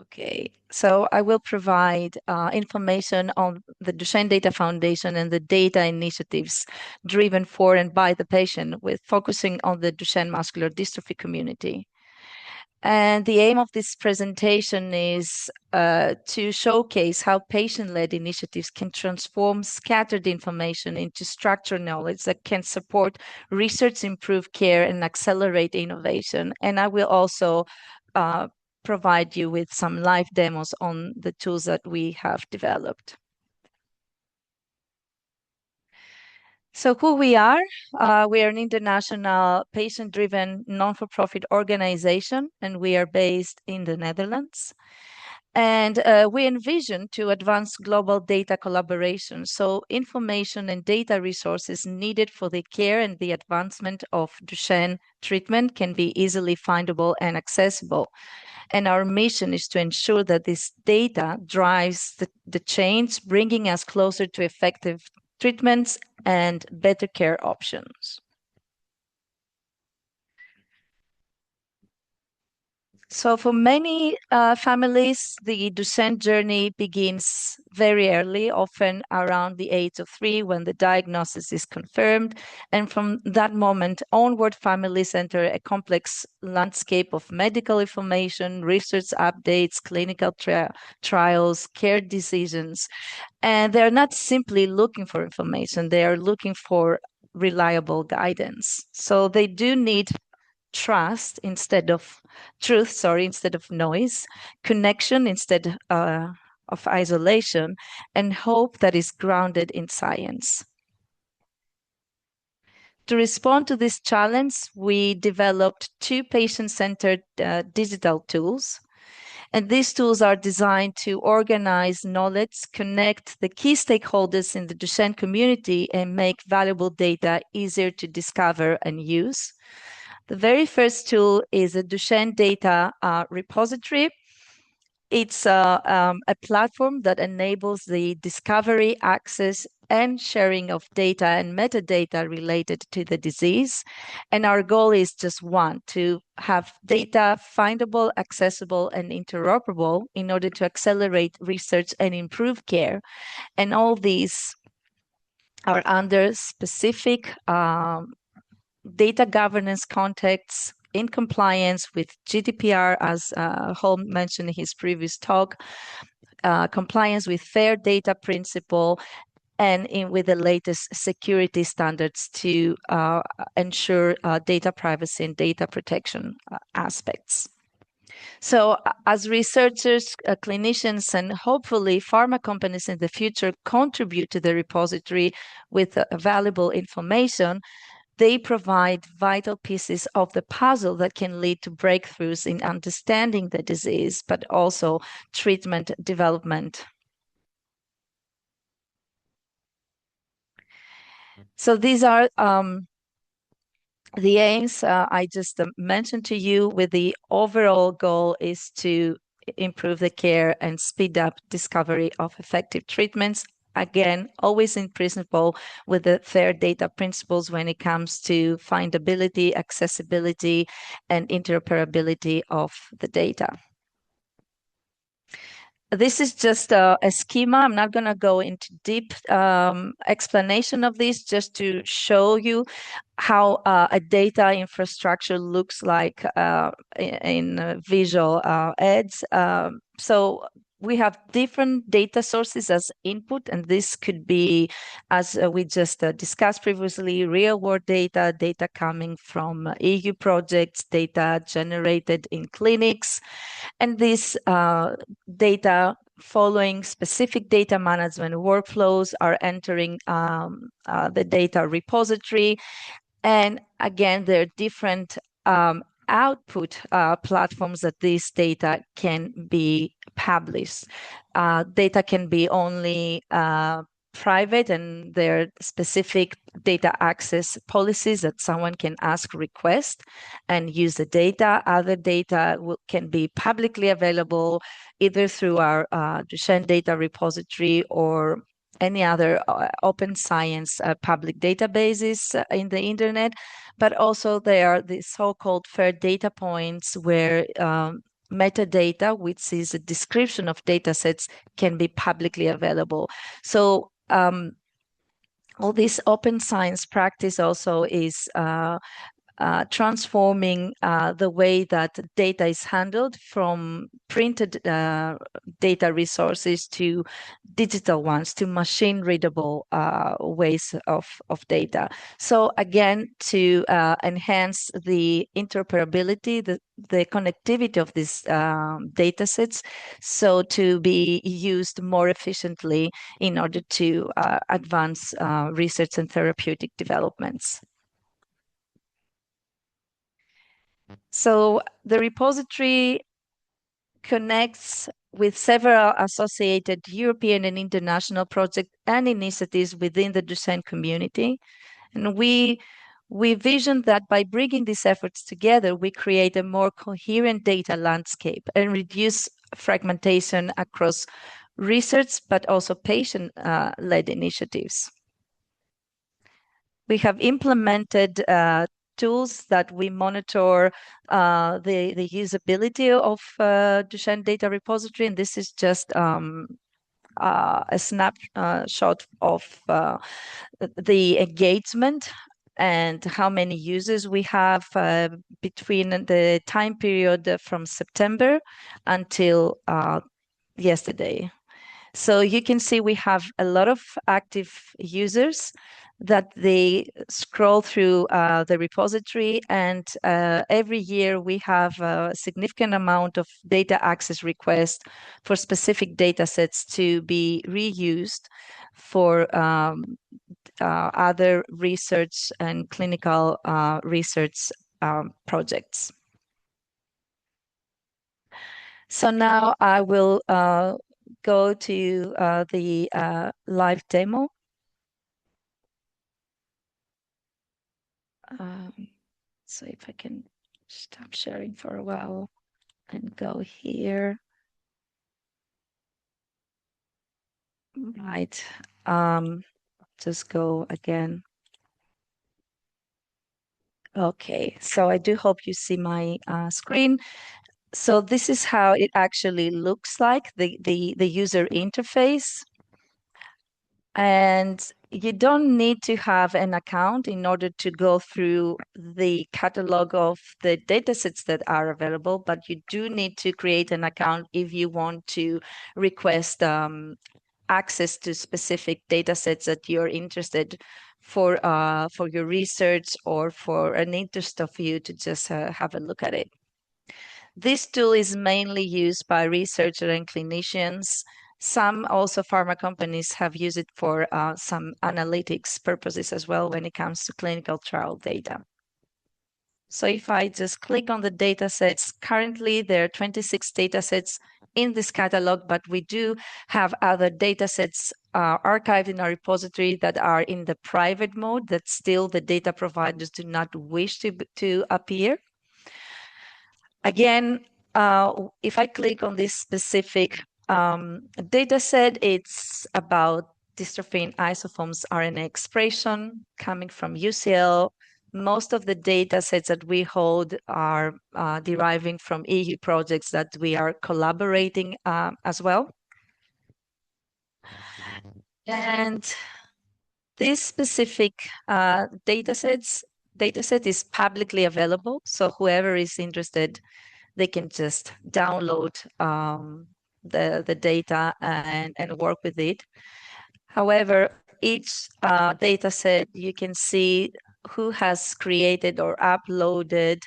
Okay, so I will provide information on the Duchenne Data Foundation and the data initiatives driven for and by the patient, with focusing on the Duchenne muscular dystrophy community. And the aim of this presentation is to showcase how patient-led initiatives can transform scattered information into structured knowledge that can support research, improve care, and accelerate innovation. And I will also provide you with some live demos on the tools that we have developed. So who we are an international patient-driven non-for-profit organization, and we are based in the Netherlands. And we envision to advance global data collaboration, so information and data resources needed for the care and the advancement of Duchenne treatment can be easily findable and accessible. And our mission is to ensure that this data drives the change, bringing us closer to effective treatments and better care options. So for many families, the Duchenne journey begins very early, often around the age of 3 when the diagnosis is confirmed. And from that moment onward, families enter a complex landscape of medical information, research updates, clinical trials, care decisions. And they're not simply looking for information, they are looking for reliable guidance. So they do need truth instead of noise, connection instead of isolation, and hope that is grounded in science. To respond to this challenge, we developed 2 patient-centered digital tools. And these tools are designed to organize knowledge, connect the key stakeholders in the Duchenne community, and make valuable data easier to discover and use. The very first tool is a Duchenne data repository. It's a platform that enables the discovery, access, and sharing of data and metadata related to the disease. And our goal is just one, to have data findable, accessible, and interoperable in order to accelerate research and improve care. And all these are under specific data governance contexts in compliance with GDPR, as Holm mentioned in his previous talk, compliance with fair data principle, and with the latest security standards to ensure data privacy and data protection aspects. So as researchers, clinicians, and hopefully pharma companies in the future contribute to the repository with valuable information, they provide vital pieces of the puzzle that can lead to breakthroughs in understanding the disease, but also treatment development. So these are the aims I just mentioned to you, with the overall goal is to improve the care and speed up discovery of effective treatments. Again, always in principle with the fair data principles when it comes to findability, accessibility, and interoperability of the data. This is just a schema. I'm not going to go into deep explanation of this, just to show you how a data infrastructure looks like in visual aids. So we have different data sources as input, and this could be, as we just discussed previously, real-world data, data coming from EU projects, data generated in clinics, and this data following specific data management workflows are entering the data repository. And again, there are different output platforms that this data can be published. Data can be only private, and there are specific data access policies that someone can ask request and use the data. Other data can be publicly available either through our Duchenne data repository or any other open science public databases in the internet. But also there are the so-called fair data points where metadata, which is a description of data sets, can be publicly available. So all this open science practice also is transforming the way that data is handled from printed data resources to digital ones, to machine readable ways of data. So again, to enhance the interoperability, the connectivity of these data sets, so to be used more efficiently in order to advance research and therapeutic developments. So the repository connects with several associated European and international projects and initiatives within the Duchenne community. And we vision that by bringing these efforts together, we create a more coherent data landscape and reduce fragmentation across research, but also patient-led initiatives. We have implemented tools that we monitor the usability of Duchenne data repository, and this is just a snapshot of the engagement and how many users we have between the time period from September until yesterday. So you can see we have a lot of active users that they scroll through the repository, and every year we have a significant amount of data access requests for specific data sets to be reused for other research and clinical research projects. So now I will go to the live demo. So if I can stop sharing for a while and go here. Right. Just go again. Okay, so I do hope you see my screen. So this is how it actually looks like, the user interface. And you don't need to have an account in order to go through the catalog of the datasets that are available, but you do need to create an account if you want to request access to specific datasets that you're interested for your research or for an interest of you to just have a look at it. This tool is mainly used by researchers and clinicians. Some also pharma companies have used it for some analytics purposes as well when it comes to clinical trial data. So if I just click on the data sets, currently there are 26 data sets in this catalog, but we do have other data sets archived in our repository that are in the private mode, that still the data providers do not wish to appear. Again, if I click on this specific data set, it's about dystrophin isoforms RNA expression coming from UCL. Most of the data sets that we hold are deriving from EU projects that we are collaborating as well. And this specific dataset is publicly available, so whoever is interested, they can just download the data and work with it. However, each data set, you can see who has created or uploaded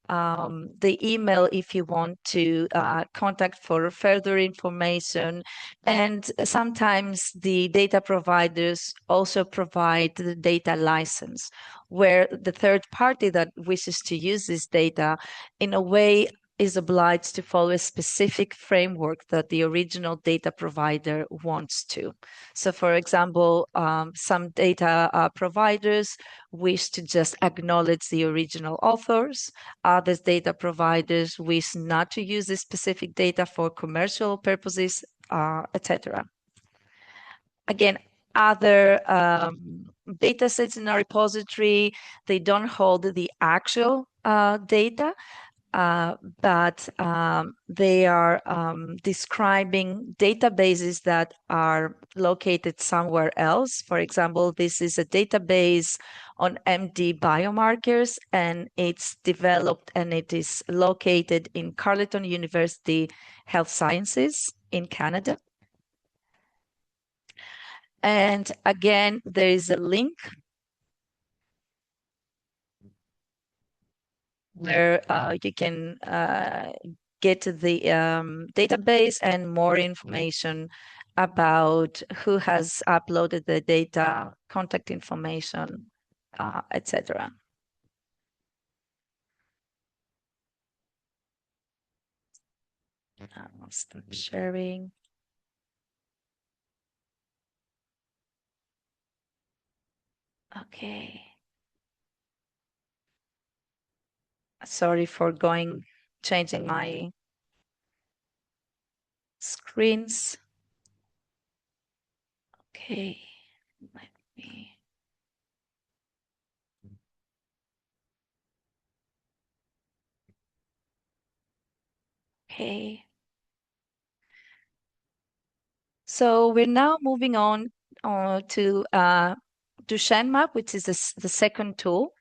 the email if you want to contact for further information. And sometimes the data providers also provide the data license, where the third party that wishes to use this data in a way is obliged to follow a specific framework that the original data provider wants to. So for example, some data providers wish to just acknowledge the original authors. Other data providers wish not to use this specific data for commercial purposes, etc. Again, other data sets in our repository, they don't hold the actual data, but they are describing databases that are located somewhere else. For example, this is a database on MD biomarkers, and it's developed and it is located in Carleton University Health Sciences in Canada. And again, there is a link where you can get to the database and more information about who has uploaded the data, contact information, etc. I'll stop sharing. Okay. Sorry for changing my screens. Okay, let me. Okay. So we're now moving on to Duchenne map, which is the second tool,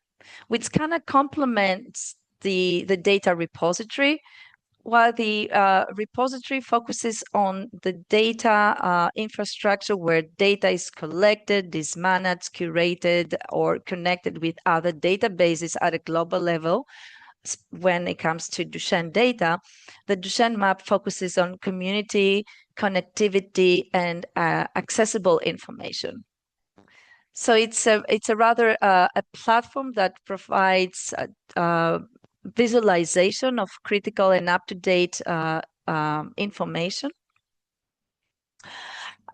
which kind of complements the data repository. While the repository focuses on the data infrastructure where data is collected, is managed, curated, or connected with other databases at a global level. When it comes to Duchenne data, the Duchenne map focuses on community, connectivity, and accessible information. So it's a rather a platform that provides visualization of critical and up-to-date information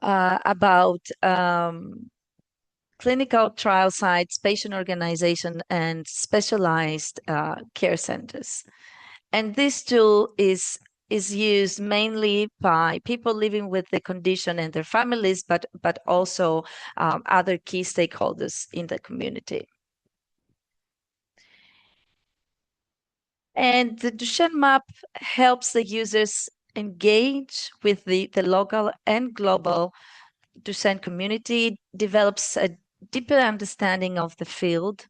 about clinical trial sites, patient organization, and specialized care centers. And this tool is used mainly by people living with the condition and their families, but also other key stakeholders in the community. And the Duchenne map helps the users engage with the local and global Duchenne community, develops a deeper understanding of the field.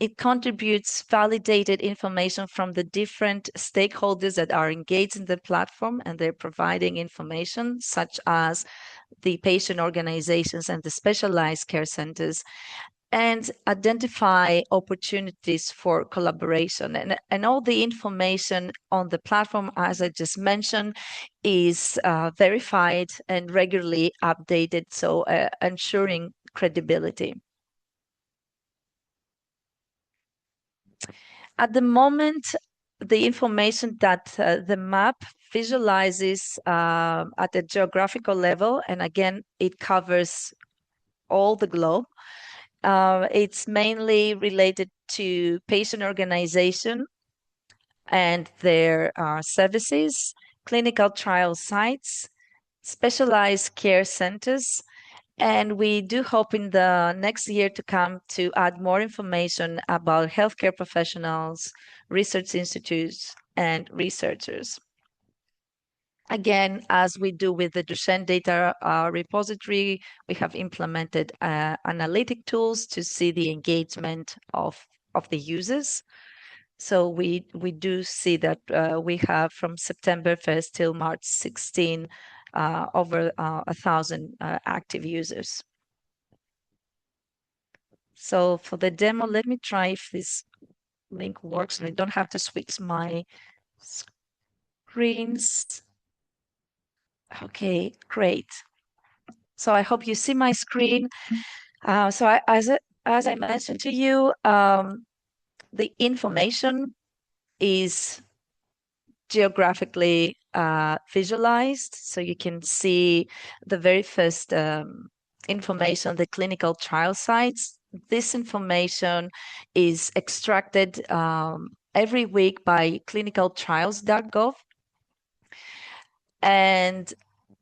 It contributes validated information from the different stakeholders that are engaged in the platform, and they're providing information such as the patient organizations and the specialized care centers, and identify opportunities for collaboration. And all the information on the platform, as I just mentioned, is verified and regularly updated, so ensuring credibility. At the moment, the information that the map visualizes at a geographical level, and again, it covers all the globe. It's mainly related to patient organization and their services, clinical trial sites, specialized care centers, and we do hope in the next year to come to add more information about healthcare professionals, research institutes, and researchers. Again, as we do with the Duchenne data repository, we have implemented analytic tools to see the engagement of the users. So we do see that we have from September 1st till March 16 over 1,000 active users. So for the demo, let me try if this link works and I don't have to switch my screens. Okay, great. So I hope you see my screen. As I mentioned to you, the information is geographically visualized. So you can see the very first information, the clinical trial sites. This information is extracted every week by clinicaltrials.gov. And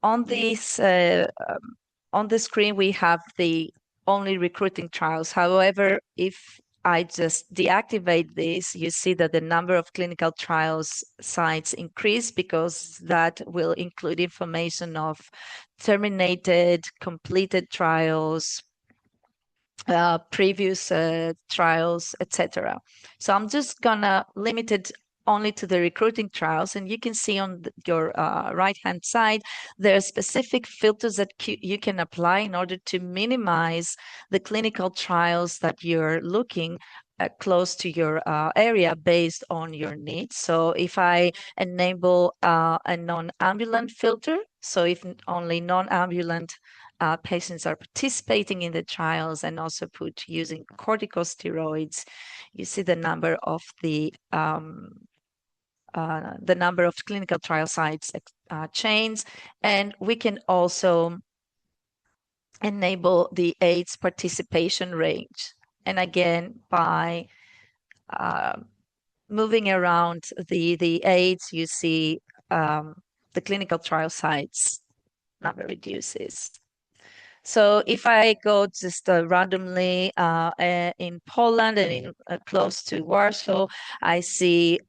on this on the screen, we have the only recruiting trials. However, if I just deactivate this, you see that the number of clinical trials sites increase because that will include information of terminated, completed trials, previous trials, etc. So I'm just gonna limit it only to the recruiting trials, and you can see on your right-hand side, there are specific filters that you can apply in order to minimize the clinical trials that you're looking close to your area based on your needs. So if I enable a non-ambulant filter, so if only non-ambulant patients are participating in the trials and also put using corticosteroids, you see the number of the number of clinical trial sites change, and we can also enable the AIDS participation range. And again, by moving around the AIDS, you see the clinical trial sites number reduces. So if I go just randomly in Poland and in, close to Warsaw, I see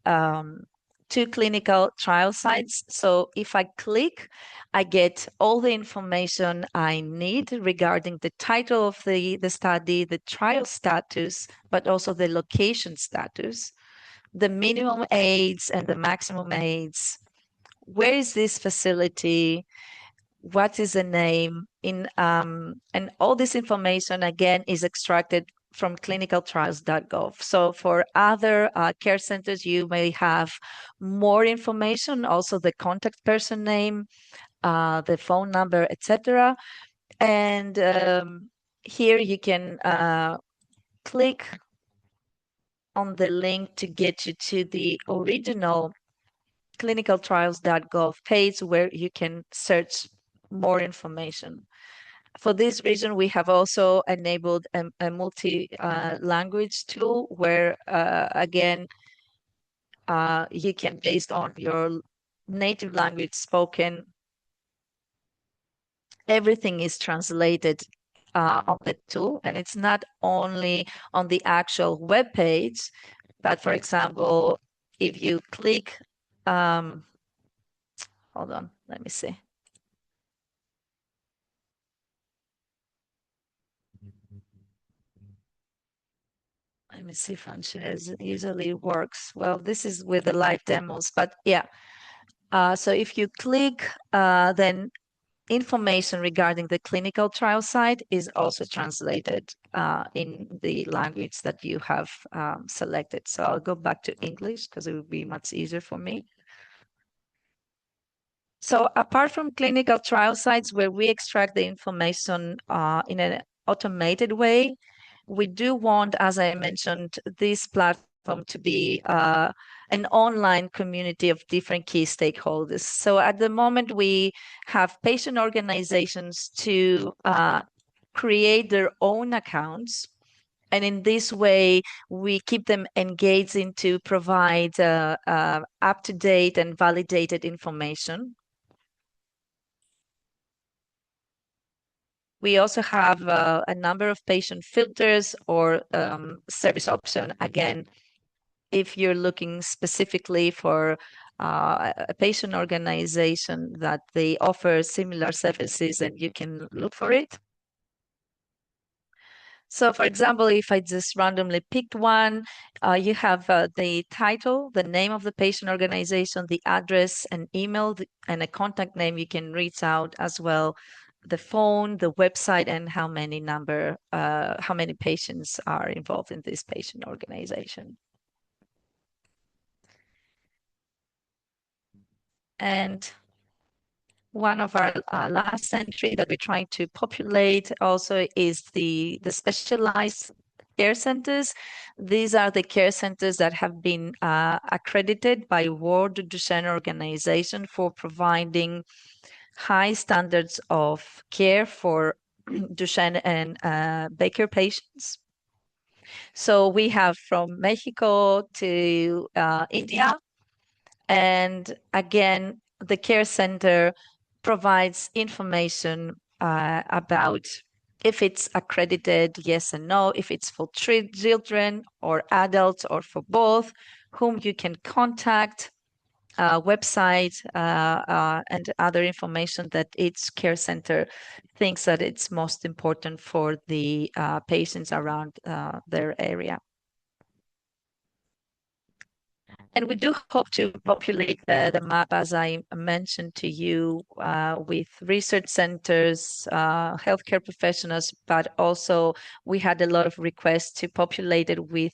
2 clinical trial sites. So if I click, I get all the information I need regarding the title of the study, the trial status, but also the location status, the minimum age and the maximum age. Where is this facility? What is the name? And all this information, again, is extracted from clinicaltrials.gov. So for other care centers, you may have more information, also the contact person name, the phone number, etc. And here you can click on the link to get you to the original clinicaltrials.gov page where you can search more information. For this reason, we have also enabled a multi-language tool where, again, you can, based on your native language spoken, everything is translated on the tool. And it's not only on the actual web page, but for example, if you click, hold on, let me see. Let me see if it usually works. Well, this is with the live demos, but yeah. So if you click, then information regarding the clinical trial site is also translated in the language that you have selected. So I'll go back to English because it would be much easier for me. So apart from clinical trial sites where we extract the information in an automated way, we do want, as I mentioned, this platform to be an online community of different key stakeholders. So at the moment, we have patient organizations to create their own accounts. And in this way, we keep them engaged into provide up-to-date and validated information. We also have a number of patient filters or service option. Again, if you're looking specifically for a patient organization that they offer similar services, and you can look for it. So for example, if I just randomly picked one, you have the title, the name of the patient organization, the address, an email, and a contact name you can reach out as well, the phone, the website, and how many patients are involved in this patient organization. And one of our last entry that we're trying to populate also is the specialized care centers. These are the care centers that have been accredited by World Duchenne Organization for providing high standards of care for Duchenne and Becker patients. So we have from Mexico to India. And again, the care center provides information about if it's accredited, yes and no, if it's for children or adults or for both, whom you can contact, website, and other information that each care center thinks that it's most important for the patients around their area. And we do hope to populate the map, as I mentioned to you, with research centers, healthcare professionals, but also we had a lot of requests to populate it with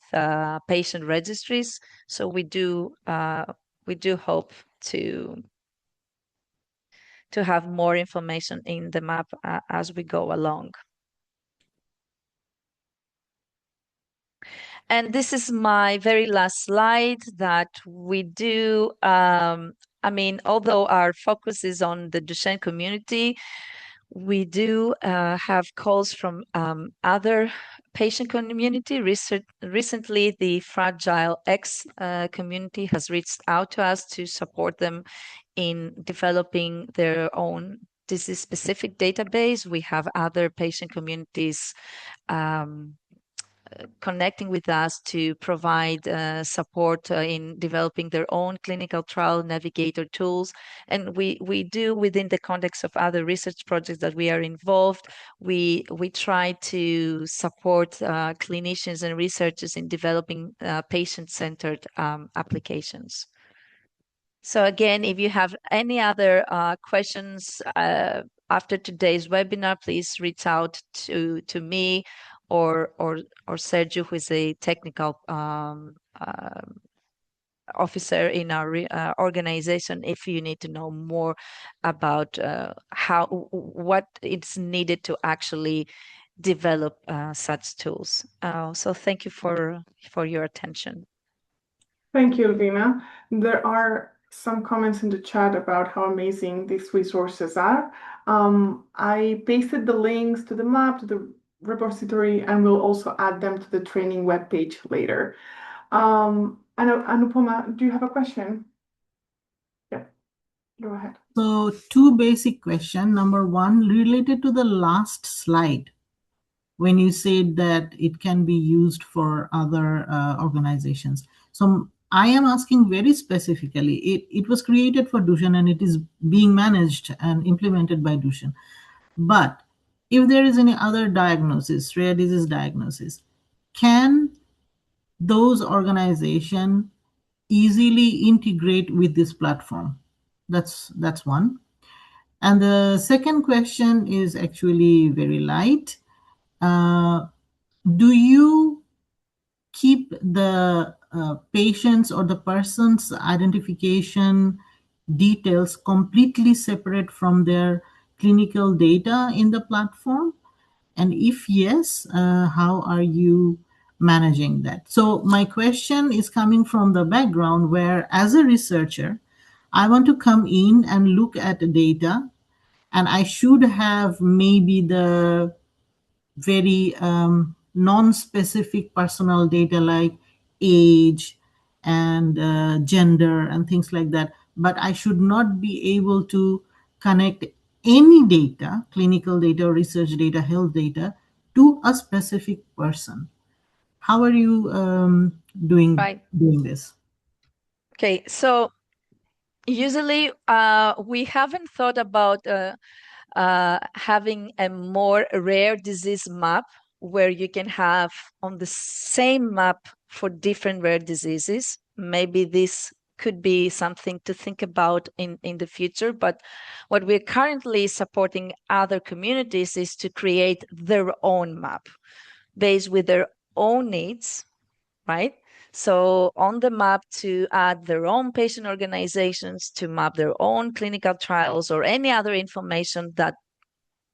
patient registries. So we do hope to have more information in the map as we go along. And this is my very last slide that we do. I mean, although our focus is on the Duchenne community, we do have calls from other patient community. Recently, the Fragile X community has reached out to us to support them in developing their own disease-specific database. We have other patient communities connecting with us to provide support in developing their own clinical trial navigator tools. And we do, within the context of other research projects that we are involved, we try to support clinicians and researchers in developing patient-centered applications. So again, if you have any other questions after today's webinar, please reach out to me or Sergio, who is a technical officer in our organization, if you need to know more about what is needed to actually develop such tools. So thank you for your attention. Thank you, Elvina. There are some comments in the chat about how amazing these resources are. I pasted the links to the map, to the repository, and we'll also add them to the training webpage later. Anupama, do you have a question? Yeah, go ahead. So two basic questions. Number one, related to the last slide, when you said that it can be used for other organizations. So I am asking very specifically, it was created for Duchenne and it is being managed and implemented by Duchenne. But if there is any other diagnosis, rare disease diagnosis, can those organizations easily integrate with this platform? That's one. And the second question is actually very light. Do you keep the patient's or the person's identification details completely separate from their clinical data in the platform? And if yes, how are you managing that? So my question is coming from the background where, as a researcher, I want to come in and look at the data, and I should have maybe the very non-specific personal data like age and gender and things like that. But I should not be able to connect any data, clinical data, research data, health data, to a specific person. How are you doing this? Okay, so usually we haven't thought about having a more rare disease map where you can have on the same map for different rare diseases. Maybe this could be something to think about in the future, but what we're currently supporting other communities is to create their own map based with their own needs, right? So on the map to add their own patient organizations, to map their own clinical trials or any other information that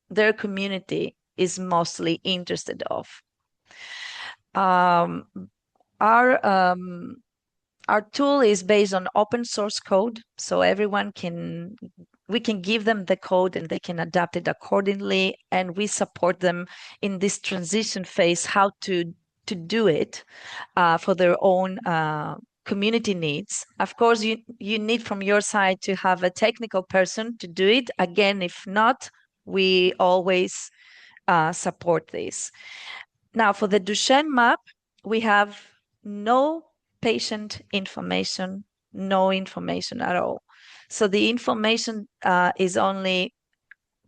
their community is mostly interested of. Our tool is based on open source code, so we can give them the code and they can adapt it accordingly, and we support them in this transition phase, how to do it for their own community needs. Of course, you need from your side to have a technical person to do it. Again, if not, we always support this. Now, for the Duchenne map, we have no patient information, no information at all. So the information is only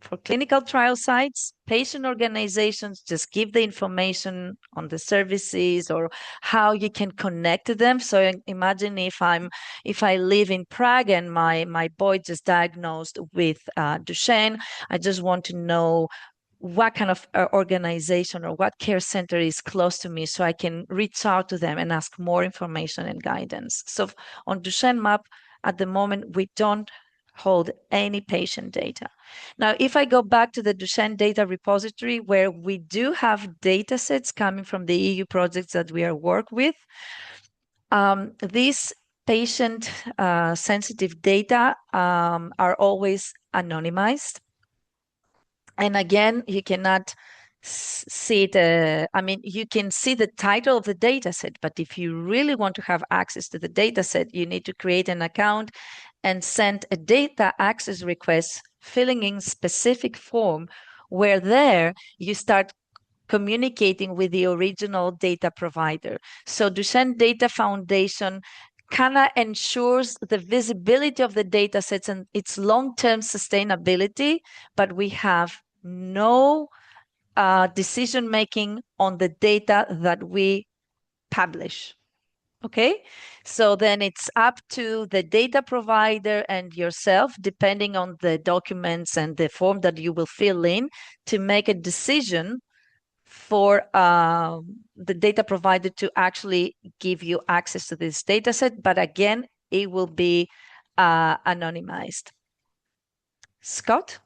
for clinical trial sites. Patient organizations just give the information on the services or how you can connect to them. So imagine if I live in Prague and my boy just diagnosed with Duchenne, I just want to know what kind of organization or what care center is close to me so I can reach out to them and ask more information and guidance. So on Duchenne map, at the moment, we don't hold any patient data. Now, if I go back to the Duchenne data repository, where we do have data sets coming from the EU projects that we are work with, these patient sensitive data are always anonymized. And again, you cannot see it. I mean, you can see the title of the data set, but if you really want to have access to the data set, you need to create an account and send a data access request, filling in specific form, where there you start communicating with the original data provider. So Duchenne Data Foundation kind of ensures the visibility of the data sets and its long-term sustainability, but we have no decision making on the data that we publish. Okay, so then it's up to the data provider and yourself, depending on the documents and the form that you will fill in, to make a decision for the data provider to actually give you access to this data set. But again, it will be anonymized. Scott?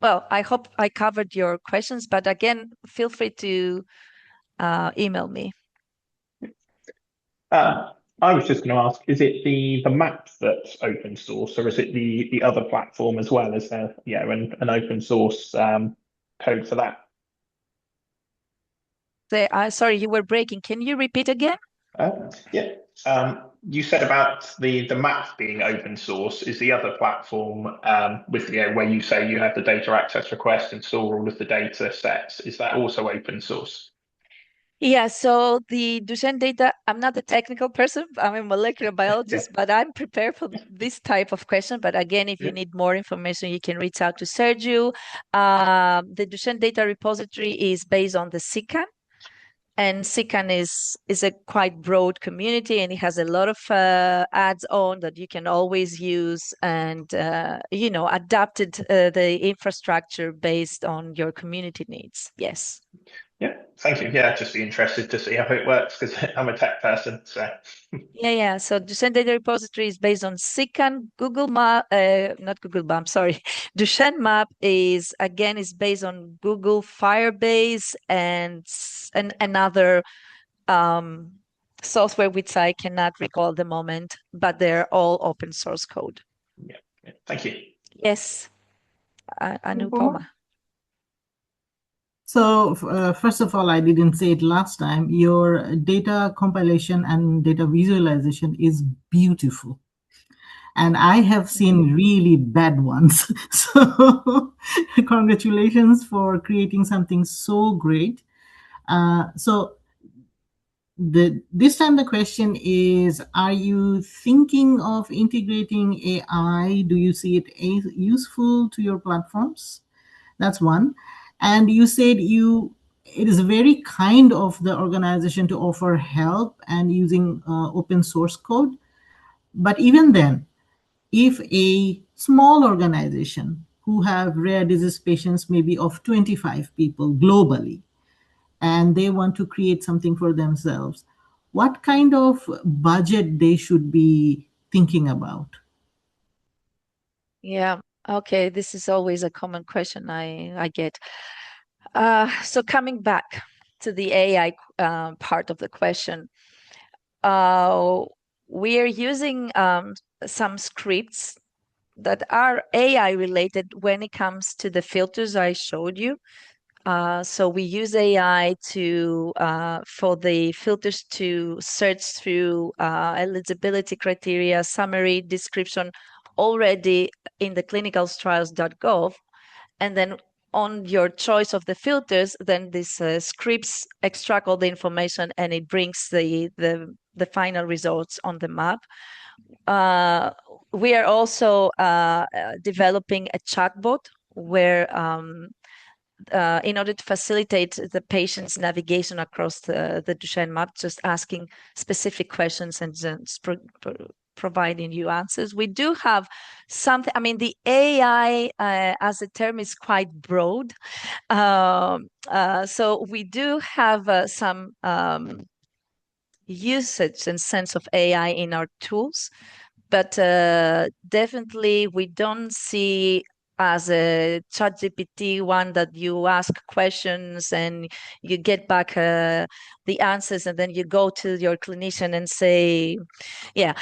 Well, I hope I covered your questions, but again, feel free to email me. I was just going to ask, is it the map that's open source, or is it the other platform as well? Is there an open source code for that? Sorry, you were breaking. Can you repeat again? Yeah. You said about the map being open source. Is the other platform with where you say you have the data access request and store all of the data sets, is that also open source? Yeah, so the Duchenne data, I'm not a technical person, I'm a molecular biologist, but I'm prepared for this type of question. But again, if you need more information, you can reach out to Sergio. The Duchenne data repository is based on the SICAN, and SICAN is a quite broad community, and it has a lot of adds-on that you can always use and, adapted the infrastructure based on your community needs. Yes. Yeah, thank you. Yeah, I'd just be interested to see how it works because I'm a tech person. So Yeah. So Duchenne Data Repository is based on SICAN. Google Map, not Google Map, sorry. Duchenne Map is based on Google Firebase and another software which I cannot recall at the moment, but they're all open source code. Yeah. Thank you. Yes, Anupama. So first of all, I didn't say it last time, your data compilation and data visualization is beautiful. And I have seen really bad ones. So congratulations for creating something so great. So this time the question is, are you thinking of integrating AI? Do you see it useful to your platforms? That's one. And you said it is very kind of the organization to offer help and using open source code. But even then, if a small organization who have rare disease patients, maybe of 25 people globally, and they want to create something for themselves, what kind of budget they should be thinking about? Yeah. Okay. This is always a common question I get. So coming back to the AI part of the question, we are using some scripts that are AI related when it comes to the filters I showed you. So we use AI for the filters to search through eligibility criteria, summary, description already in the clinicaltrials.gov. And then on your choice of the filters, then these scripts extract all the information and it brings the final results on the map. We are also developing a chatbot where in order to facilitate the patient's navigation across the Duchenne map, just asking specific questions and providing you answers. We do have something, I mean, the AI as a term is quite broad. So we do have some usage and sense of AI in our tools, but definitely we don't see as a ChatGPT one that you ask questions and you get back the answers and then you go to your clinician and say, yeah.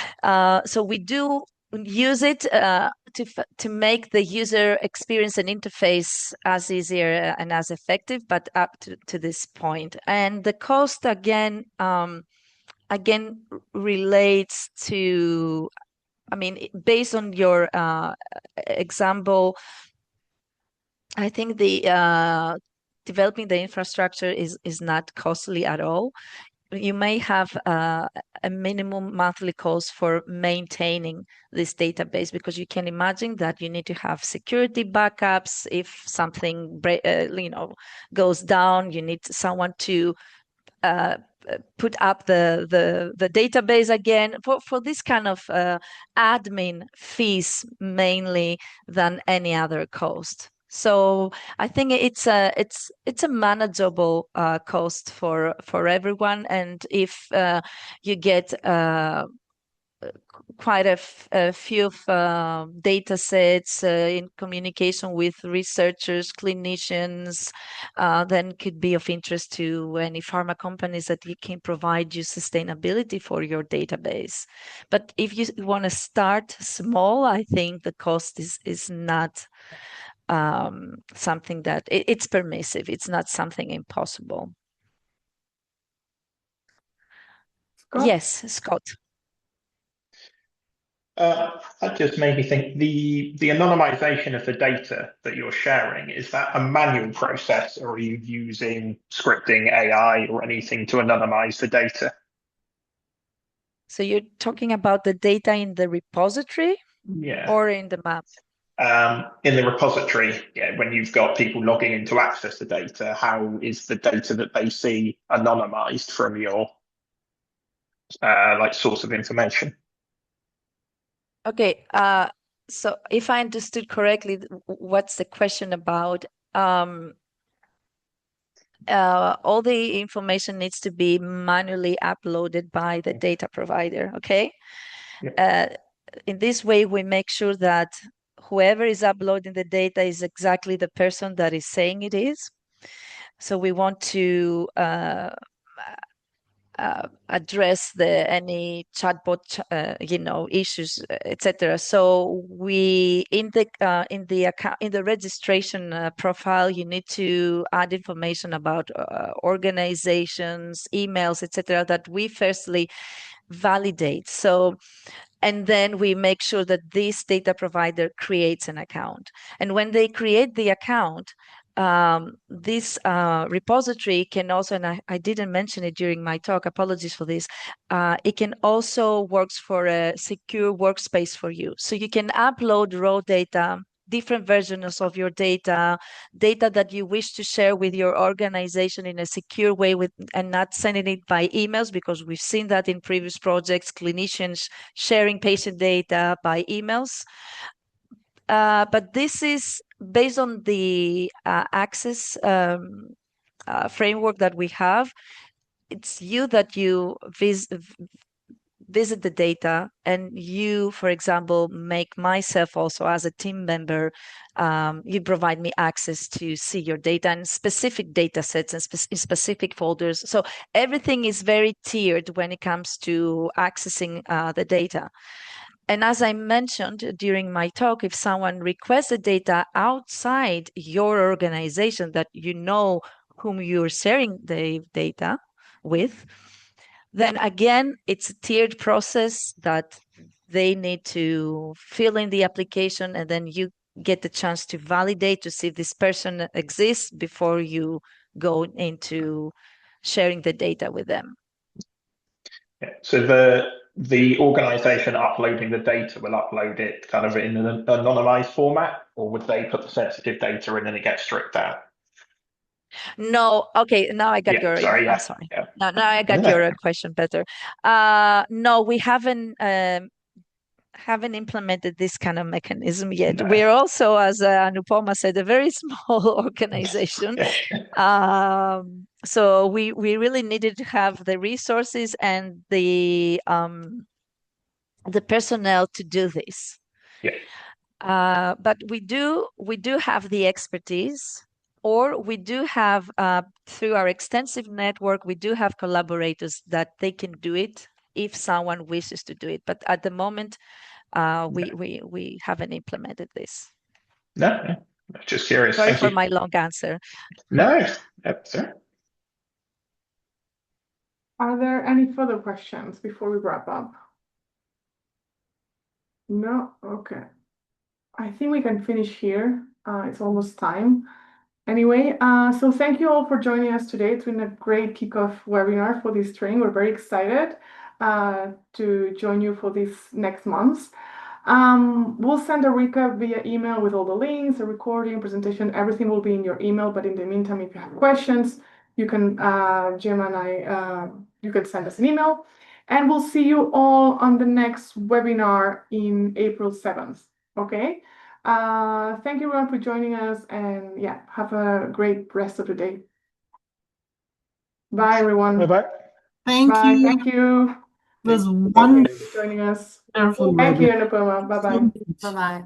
So we do use it to make the user experience and interface as easier and as effective, but up to this point. And the cost again relates to, I mean, based on your developing the infrastructure is not costly at all. You may have a minimum monthly cost for maintaining this database, because you can imagine that you need to have security backups. If something goes down, you need someone to put up the database again, for this kind of admin fees mainly than any other cost. So I think it's a manageable cost for everyone, and if you get quite a few of data sets in communication with researchers, clinicians, then could be of interest to any pharma companies that you can provide you sustainability for your database. But if you want to start small, I think the cost is not something that it's permissive. It's not something impossible. Scott? Yes, Scott. That just made me think, the anonymization of the data that you're sharing, is that a manual process, or are you using scripting, AI, or anything to anonymize the data? So you're talking about the data in the repository? Yeah. Or in the map? In the repository, yeah, when you've got people logging in to access the data, how is the data that they see anonymized from your source of information? Okay, so if I understood correctly, what's the question about? All the information needs to be manually uploaded by the data provider, okay? Yeah. In this way, we make sure that whoever is uploading the data is exactly the person that is saying it is. So we want to address any chatbot, issues, etc. So we in the account, in the registration profile, you need to add information about organizations, emails, etc. that we firstly validate. So, and then we make sure that this data provider creates an account. And when they create the account, this repository can also, and I didn't mention it during my talk, apologies for this, it can also works for a secure workspace for you. So you can upload raw data, different versions of your data that you wish to share with your organization in a secure way, and not sending it by emails, because we've seen that in previous projects, clinicians sharing patient data by emails. But this is based on the access framework that we have. It's you that you visit the data, and you, for example, make myself also as a team member, you provide me access to see your data and specific data sets and specific folders. So everything is very tiered when it comes to accessing the data. And as I mentioned during my talk, if someone requests the data outside your organization that you know whom you're sharing the data with, then again, it's a tiered process that they need to fill in the application, and then you get the chance to validate to see if this person exists before you go into sharing the data with them. Yeah. So the organization uploading the data will upload it kind of in an anonymized format, or would they put the sensitive data in and it gets stripped out? No, okay, now I got Yeah, your. sorry, yeah, I'm sorry. yeah. Now I got your question better. No, we haven't implemented this kind of mechanism yet. No. We're also, as Anupama said, a very small organization. So we really needed to have the resources and the personnel to do this. Yeah. But we do have the expertise, or we do have, through our extensive network, we do have collaborators that they can do it if someone wishes to do it. But at the moment, we haven't implemented this. No, just curious. Sorry Thank for you. my long answer. No, sorry. Are there any further questions before we wrap up? No? Okay. I think we can finish here. It's almost time. Anyway, so thank you all for joining us today. It's been a great kickoff webinar for this training. We're very excited to join you for these next months. We'll send a recap via email with all the links, the recording, presentation, everything will be in your email. But in the meantime, if you have questions, you can, Jim and I, you can send us an email. And we'll see you all on the next webinar in April 7th. Okay? Thank you everyone for joining us, and yeah, have a great rest of the day. Bye everyone. Bye-bye. Thank Bye. you. Thank you. It was Thank you wonderful. for joining us. Wonderful Thank you, webinar. Anupama. Bye bye. So much. Bye bye.